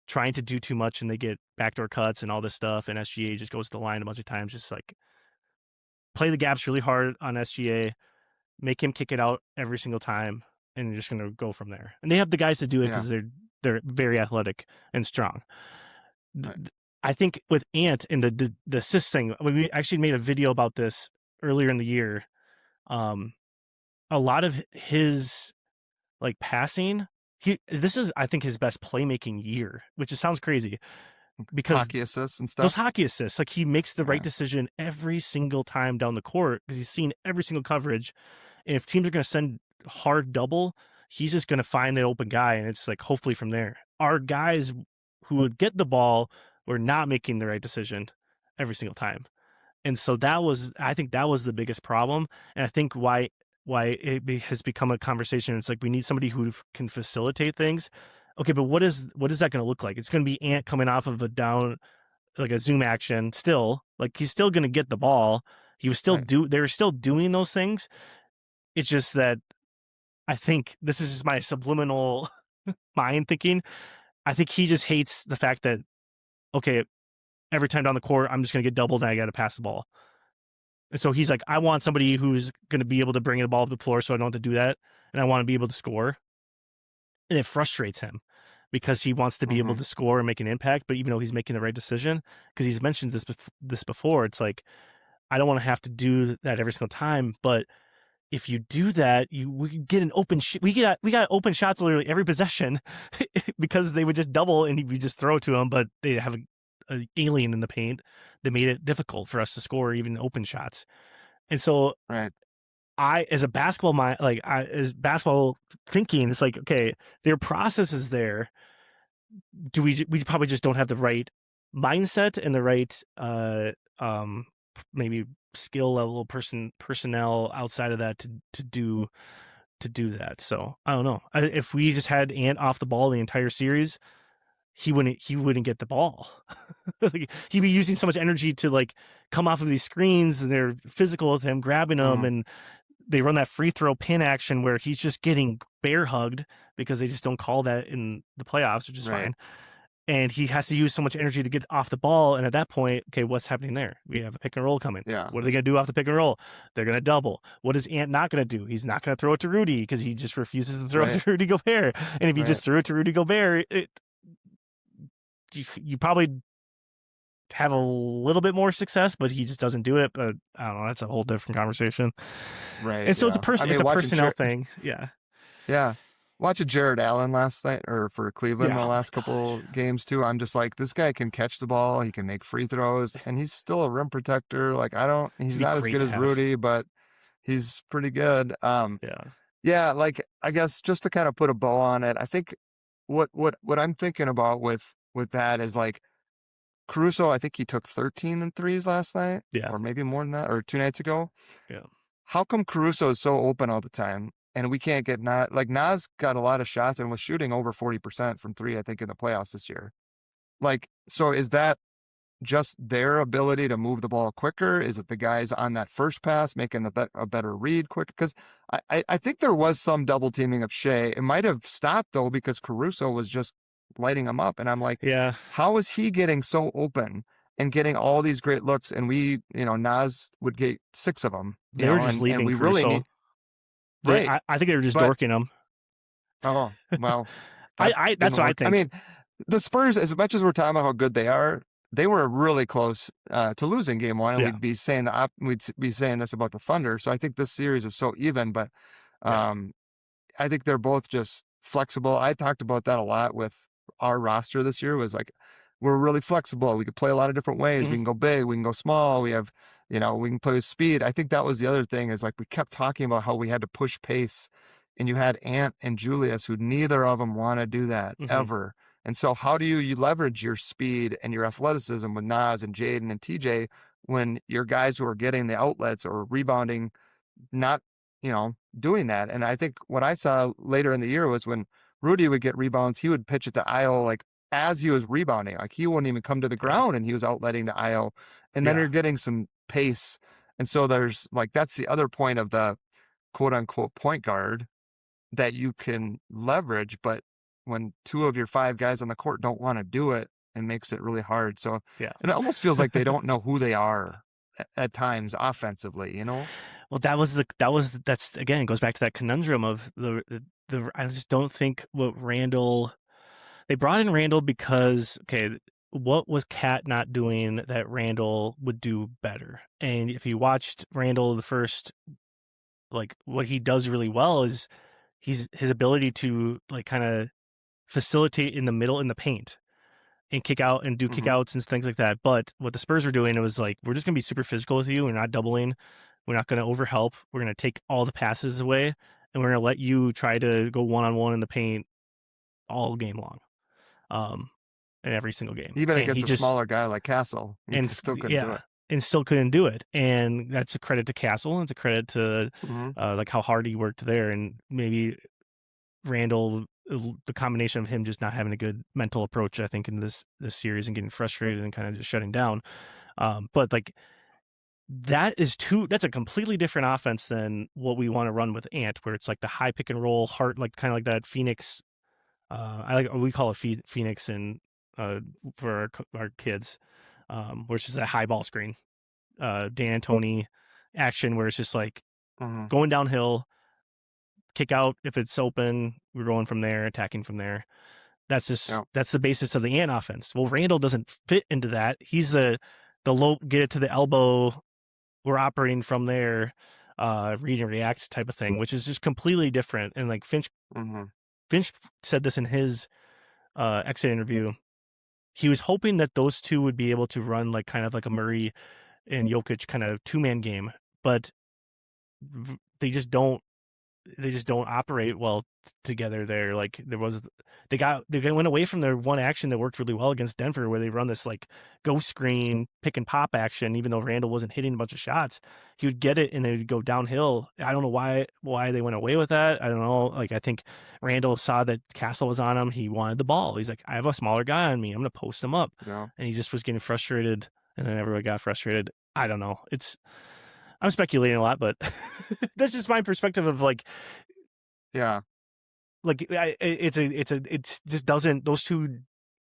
[SPEAKER 3] trying to do too much and they get backdoor cuts and all this stuff. And SGA just goes to the line a bunch of times, just like play the gaps really hard on SGA, make him kick it out every single time, and you're just going to go from there. And they have the guys to do it because they're very athletic and strong.
[SPEAKER 2] Right.
[SPEAKER 3] I think with Ant and the assist thing, we actually made a video about this earlier in the year. A lot of his like passing, this is, I think, his best playmaking year, which just sounds crazy because
[SPEAKER 2] hockey assists and stuff.
[SPEAKER 3] Those hockey assists, like he makes the right decision every single time down the court because he's seen every single coverage. And if teams are going to send hard double, he's just going to find the open guy, and it's like hopefully from there. Our guys who would get the ball were not making the right decision every single time. And so I think that was the biggest problem. And I think why it has become a conversation. It's like, we need somebody who can facilitate things. Okay, but what is that going to look like? It's going to be Ant coming off of a down, like a zoom action still. Like, he's still going to get the ball. He was still they were still doing those things. It's just that I think this is just my subliminal mind thinking. I think he just hates the fact that, okay, every time down the court, I'm just going to get doubled and I got to pass the ball. And so he's like, I want somebody who's going to be able to bring the ball up the floor so I don't have to do that. And I want to be able to score. And it frustrates him because he wants to be able to score and make an impact. But even though he's making the right decision, because he's mentioned this before, it's like, I don't want to have to do that every single time. But if you do that, we get an open we got open shots literally every possession because they would just double and we just throw it to them, but they have an alien in the paint that made it difficult for us to score even open shots. And so as basketball thinking, it's like, okay, their process is there. We probably just don't have the right mindset and the right maybe skill level personnel outside of that to do that. So I don't know. If we just had Ant off the ball the entire series, he wouldn't get the ball. Like, he'd be using so much energy to like come off of these screens, and they're physical with him, grabbing them, and they run that free throw pin action where he's just getting bear hugged because they just don't call that in the playoffs, which is fine. And he has to use so much energy to get off the ball. And at that point, okay, what's happening there? We have a pick and roll coming.
[SPEAKER 2] Yeah.
[SPEAKER 3] What are they going to do off the pick and roll? They're going to double. What is Ant not going to do? He's not going to throw it to Rudy because he just refuses to throw it to Rudy Gobert. And if you just threw it to Rudy Gobert, you probably have a little bit more success, but he just doesn't do it. But I don't know. That's a whole different conversation.
[SPEAKER 2] Right.
[SPEAKER 3] And so it's a personnel thing. Yeah.
[SPEAKER 2] Yeah. Watching Jared Allen last night, or for Cleveland the last couple games too, I'm just like, this guy can catch the ball, he can make free throws, and he's still a rim protector. Like, he's not as good as Rudy, but he's pretty good. Yeah, like, I guess just to kind of put a bow on it, I think what I'm thinking about with that is like, Caruso, I think he took 13 threes last night, or maybe more than that, or 2 nights ago.
[SPEAKER 3] Yeah. How
[SPEAKER 2] come Caruso is so open all the time? And we can't get Nas got a lot of shots and was shooting over 40% from three, I think, in the playoffs this year. Like, so is that just their ability to move the ball quicker? Is it the guys on that first pass making a better read quicker? Because I think there was some double teaming of Shea. It might have stopped though because Caruso was just lighting him up, and I'm like, how is he getting so open and getting all these great looks? And Nas would get 6 of them.
[SPEAKER 3] They were just leaving Caruso. Really need. Right. I think they were just dorking him.
[SPEAKER 2] Oh, well.
[SPEAKER 3] That's what I think.
[SPEAKER 2] I mean, the Spurs, as much as we're talking about how good they are, they were really close to losing game 1. And we'd be saying this about the Thunder. So I think this series is so even, but I think they're both just flexible. I talked about that a lot with our roster this year. Was like, we're really flexible. We could play a lot of different ways. We can go big, we can go small. We have, we can play with speed. I think that was the other thing, is like, we kept talking about how we had to push pace, and you had Ant and Julius, who neither of them want to do that ever. And so how do you leverage your speed and your athleticism with Nas and Jaden and TJ when your guys who are getting the outlets or rebounding, not, doing that? And I think what I saw later in the year was when Rudy would get rebounds, he would pitch it to Io, like, as he was rebounding, like, he wouldn't even come to the ground, and he was outletting to Io. And then you're getting some pace. And so there's like, that's the other point of the quote unquote point guard that you can leverage. But when 2 of your 5 guys on the court don't want to do it, it makes it really hard. So
[SPEAKER 3] Yeah.
[SPEAKER 2] and it almost feels like they don't know who they are at times offensively, you know?
[SPEAKER 3] Well, that's again, it goes back to that conundrum of the I just don't think what they brought in Randall because, okay, what was Cat not doing that Randall would do better? And if you watched Randall the first, like what he does really well is his ability to like kind of facilitate in the middle in the paint and kick out and do kickouts and things like that. But what the Spurs were doing, it was like, we're just going to be super physical with you. We're not doubling. We're not going to overhelp. We're going to take all the passes away, and we're going to let you try to go one-on-one in the paint all game long, in every single game.
[SPEAKER 2] Even
[SPEAKER 3] and
[SPEAKER 2] against a smaller guy like Castle, he still couldn't do it.
[SPEAKER 3] And still couldn't do it. And that's a credit to Castle, and it's a credit to like how hard he worked there, and maybe Randall, the combination of him just not having a good mental approach, I think, in this series and getting frustrated and kind of just shutting down. But like that's a completely different offense than what we want to run with Ant, where it's like the high pick and roll, hard, like kind of like that Phoenix. We call it Phoenix and for our kids, which is that high ball screen, D'Antoni action where it's just like going downhill, kick out if it's open, we're going from there, attacking from there. That's the basis of the Ant offense. Well, Randall doesn't fit into that. He's the low, get it to the elbow, we're operating from there, read and react type of thing, which is just completely different. And like Finch said this in his exit interview. He was hoping that those two would be able to run like kind of like a Murray and Jokic kind of 2-man game, but they just don't operate well together there. Like they went away from their one action that worked really well against Denver, where they run this like ghost screen pick and pop action. Even though Randall wasn't hitting a bunch of shots, he would get it and they would go downhill. I don't know why they went away with that. I don't know. Like, I think Randall saw that Castle was on him. He wanted the ball. He's like, I have a smaller guy on me, I'm gonna post him up. And he just was getting frustrated, and then everyone got frustrated. I don't know. I'm speculating a lot, but that's just my perspective of like, like it's just doesn't, those two,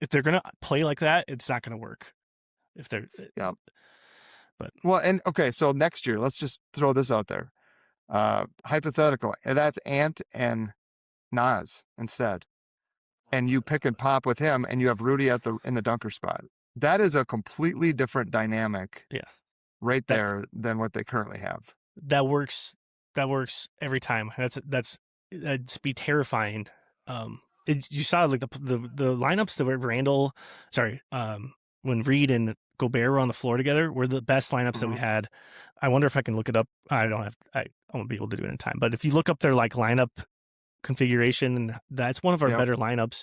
[SPEAKER 3] if they're gonna play like that, it's not gonna work. If they're but
[SPEAKER 2] well, and okay, so next year, let's just throw this out there, hypothetical, and that's Ant and Nas instead, and you pick and pop with him, and you have Rudy in the dunker spot. That is a completely different dynamic. Right there than what they currently have.
[SPEAKER 3] That works every time. That'd be terrifying. You saw like the lineups that were Randall, when Reed and Gobert were on the floor together were the best lineups that we had. I wonder if I can look it up. I won't be able to do it in time. But if you look up their like lineup configuration, and that's one of our better lineups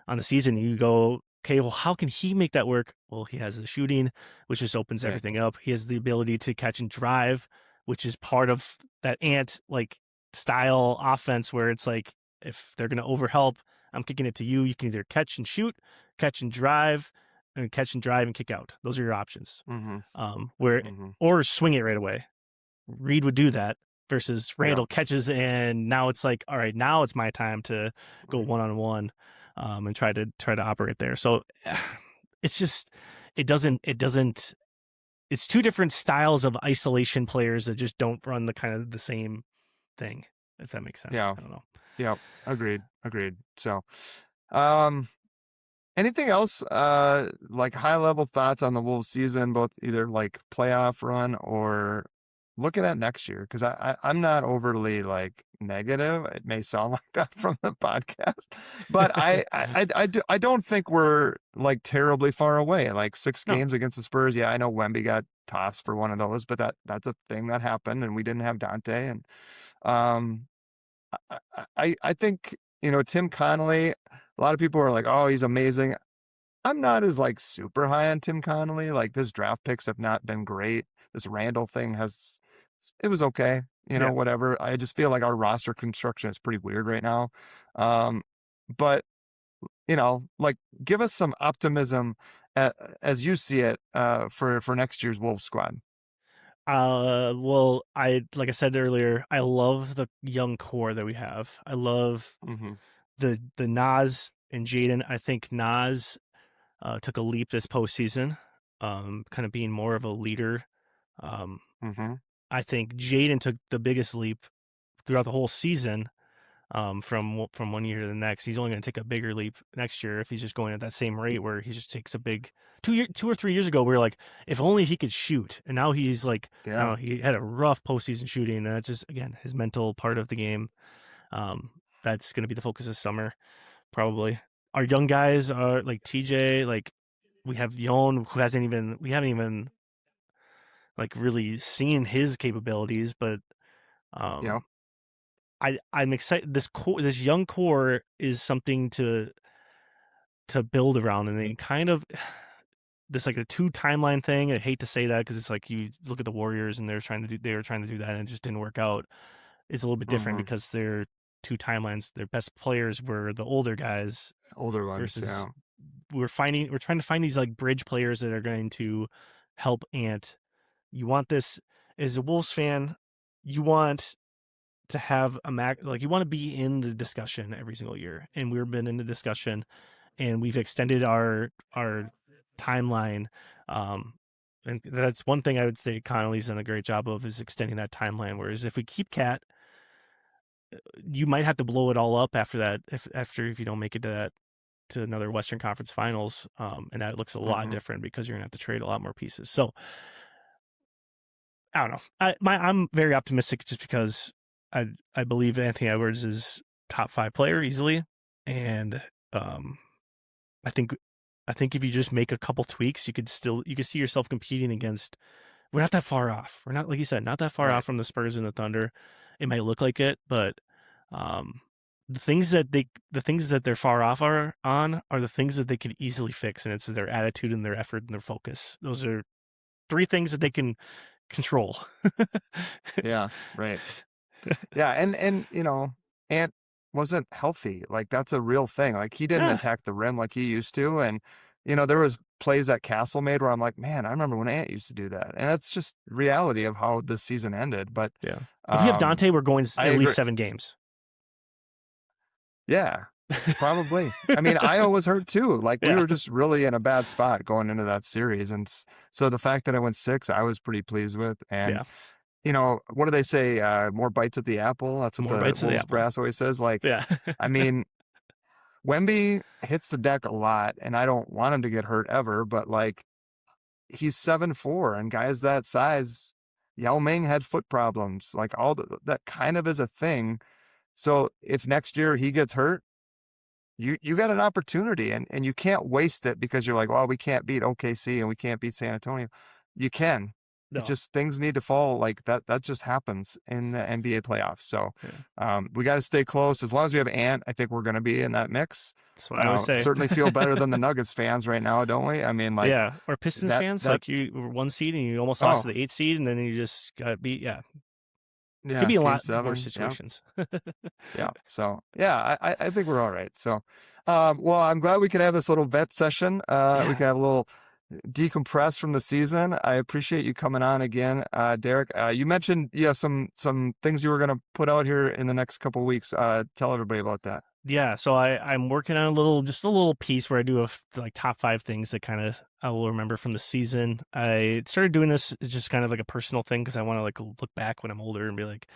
[SPEAKER 3] on the season. You go, okay, well, how can he make that work? Well, he has the shooting, which just opens everything up. He has the ability to catch and drive, which is part of that Ant like style offense where it's like, if they're going to overhelp, I'm kicking it to you. You can either catch and shoot, catch and drive, and kick out. Those are your options. Or swing it right away. Reed would do that versus Randall catches, and now it's like, all right, now it's my time to go one-on-one. And try to operate there. So it's just, it's two different styles of isolation players that just don't run the kind of the same thing, if that makes sense. I don't know.
[SPEAKER 2] Yeah. Agreed. So, anything else, like high level thoughts on the Wolves season, both either like playoff run or looking at next year? Cause I'm not overly like negative. It may sound like that from the podcast, but I don't think we're like terribly far away. Like 6 games against the Spurs. Yeah, I know Wemby got tossed for one of those, but that's a thing that happened, and we didn't have Dante. And I think, Tim Conley, a lot of people are like, oh, he's amazing. I'm not as like super high on Tim Conley. Like, his draft picks have not been great. This Randall thing it was okay. Whatever. I just feel like our roster construction is pretty weird right now. But, like, give us some optimism as you see it for next year's Wolves squad.
[SPEAKER 3] Well, like I said earlier, I love the young core that we have. I love the Nas and Jaden. I think Nas took a leap this postseason, kind of being more of a leader.
[SPEAKER 2] Mm-hmm.
[SPEAKER 3] I think Jaden took the biggest leap throughout the whole season. From one year to the next, he's only going to take a bigger leap next year if he's just going at that same rate. Where he just takes a big 2 or 3 years ago, we were like, if only he could shoot, and now he's like, I don't know, he had a rough postseason shooting, and that's just again his mental part of the game. That's going to be the focus this summer, probably. Our young guys are like TJ, like we have Yon, who we haven't even like really seen his capabilities, but I'm excited. This young core is something to build around, and they kind of this like a 2 timeline thing. I hate to say that because it's like you look at the Warriors and they were trying to do that and it just didn't work out. It's a little bit different because they're 2 timelines. Their best players were the older guys,
[SPEAKER 2] older ones.
[SPEAKER 3] Versus we're trying to find these like bridge players that are going to help Ant. You want this as a Wolves fan. You want to have you want to be in the discussion every single year, and we've been in the discussion, and we've extended our timeline, and that's one thing I would say Conley's done a great job of, is extending that timeline. Whereas if we keep Cat, you might have to blow it all up after that if you don't make it to another Western Conference Finals, and that looks a lot different because you're gonna have to trade a lot more pieces. So I don't know. I'm very optimistic just because I believe Anthony Edwards is top 5 player easily, and I think if you just make a couple tweaks, you could see yourself competing against. We're not that far off. We're not, like you said, not that far off from the Spurs and the Thunder. It might look like it, but the things that they're far off are the things that they can easily fix, and it's their attitude and their effort and their focus. Those are 3 things that they can control.
[SPEAKER 2] Yeah, right. Yeah, and Ant wasn't healthy. Like that's a real thing. Like he didn't attack the rim like he used to, and there was plays that Castle made where I'm like, man, I remember when Ant used to do that, and it's just reality of how this season ended. But
[SPEAKER 3] yeah, if we have Dante, we're going at least 7 games.
[SPEAKER 2] Yeah, probably. I mean, Io was hurt too. Like we were just really in a bad spot going into that series, and so the fact that I went 6, I was pretty pleased with. And what do they say? More bites at the apple. That's what the Wolves brass always says. Like, I mean, Wemby hits the deck a lot, and I don't want him to get hurt ever. But like, he's 7'4", and guys that size, Yao Ming had foot problems. Like that kind of is a thing. So if next year he gets hurt, you got an opportunity, and you can't waste it because you're like, well, we can't beat OKC and we can't beat San Antonio. You can. No. It just, things need to fall like that. That just happens in the NBA playoffs. So we got to stay close. As long as we have Ant, I think we're going to be in that mix.
[SPEAKER 3] That's what I would say.
[SPEAKER 2] Certainly feel better than the Nuggets fans right now, don't we? I mean, like,
[SPEAKER 3] or Pistons fans, like you were 1 seed and you almost lost to the 8th seed, and then you just got beat. Yeah. It could be a lot worse situations.
[SPEAKER 2] So I think we're all right. So, well, I'm glad we could have this little vet session. We can have a little decompress from the season. I appreciate you coming on again, Derek. You mentioned some things you were going to put out here in the next couple of weeks. Tell everybody about that.
[SPEAKER 3] Yeah, so I'm working on a little piece where I do like top 5 things that kind of I will remember from the season. I started doing this just kind of like a personal thing because I want to like look back when I'm older and be like,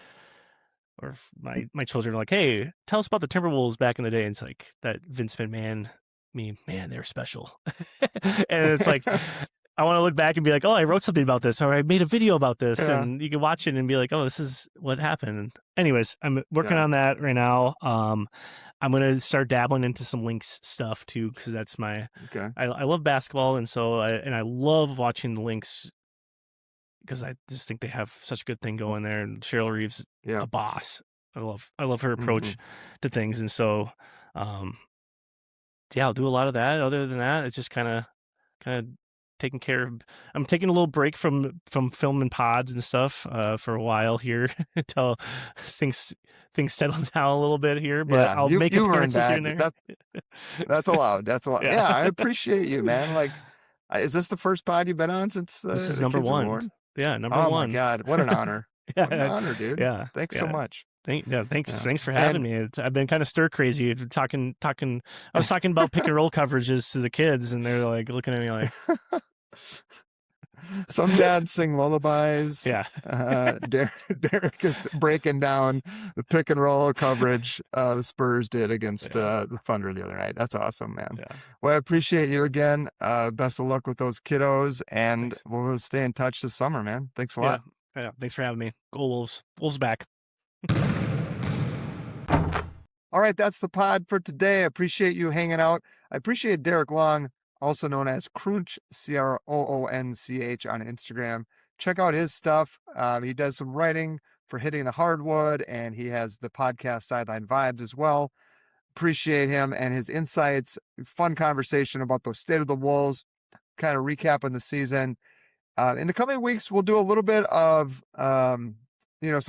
[SPEAKER 3] or if my children are like, hey, tell us about the Timberwolves back in the day. And it's like that Vince McMahon meme, man, they're special. And it's like, I want to look back and be like, oh, I wrote something about this, or I made a video about this, and you can watch it and be like, oh, this is what happened. Anyways, I'm working on that right now. I'm going to start dabbling into some Lynx stuff too, because that's my, I love basketball. And so, I love watching the Lynx because I just think they have such a good thing going there. And Cheryl Reeves, a boss. I love her approach to things. And so, I'll do a lot of that. Other than that, it's just kind of taking care of. I'm taking a little break from filming pods and stuff for a while here until things settle down a little bit here. But I'll make appearances here and there.
[SPEAKER 2] That's allowed. That's allowed. Yeah, I appreciate you, man. Like, is this the first pod you've been on since this is
[SPEAKER 3] number 1? Yeah, number 1.
[SPEAKER 2] Oh my God, what an honor! What an honor, dude. Thanks so much.
[SPEAKER 3] Thanks for having me. I've been kind of stir crazy talking. I was talking about pick and roll coverages to the kids, and they're like looking at me like.
[SPEAKER 2] Some dads sing lullabies.
[SPEAKER 3] Yeah.
[SPEAKER 2] Derek is breaking down the pick and roll coverage the Spurs did against the Thunder the other night. That's awesome, man.
[SPEAKER 3] Yeah.
[SPEAKER 2] Well, I appreciate you again. Best of luck with those kiddos, and
[SPEAKER 3] Thanks.
[SPEAKER 2] we'll stay in touch this summer, man. Thanks a lot.
[SPEAKER 3] Yeah. Thanks for having me. Go Wolves. Wolves back.
[SPEAKER 2] All right, that's the pod for today. I appreciate you hanging out. I appreciate Derek Long, also known as Croonch, Croonch on Instagram. Check out his stuff. He does some writing for Hitting the Hardwood, and he has the podcast Sideline Vibes as well. Appreciate him and his insights. Fun conversation about the state of the Wolves, kind of recapping the season. In the coming weeks, we'll do a little bit of, some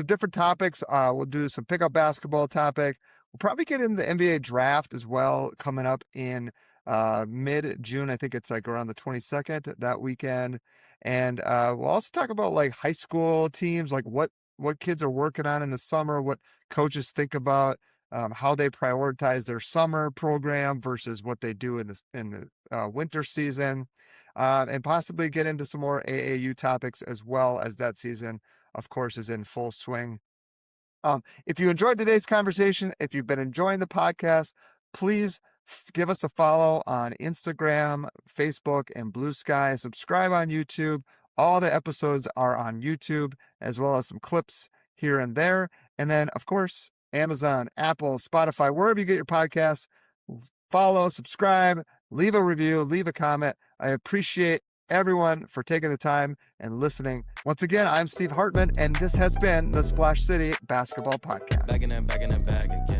[SPEAKER 2] different topics. We'll do some pickup basketball topic. We'll probably get into the NBA draft as well, coming up in mid-June. I think it's like around the 22nd that weekend. And we'll also talk about like high school teams, like what kids are working on in the summer, what coaches think about, how they prioritize their summer program versus what they do in the winter season, and possibly get into some more AAU topics as well, as that season, of course, is in full swing. If you enjoyed today's conversation, if you've been enjoying the podcast, please give us a follow on Instagram, Facebook, and Blue Sky. Subscribe on YouTube. All the episodes are on YouTube, as well as some clips here and there. And then, of course, Amazon, Apple, Spotify, wherever you get your podcasts, follow, subscribe, leave a review, leave a comment. I appreciate everyone for taking the time and listening. Once again, I'm Steve Hartman, and this has been the Splash City Basketball Podcast.
[SPEAKER 1] Back in that bag again.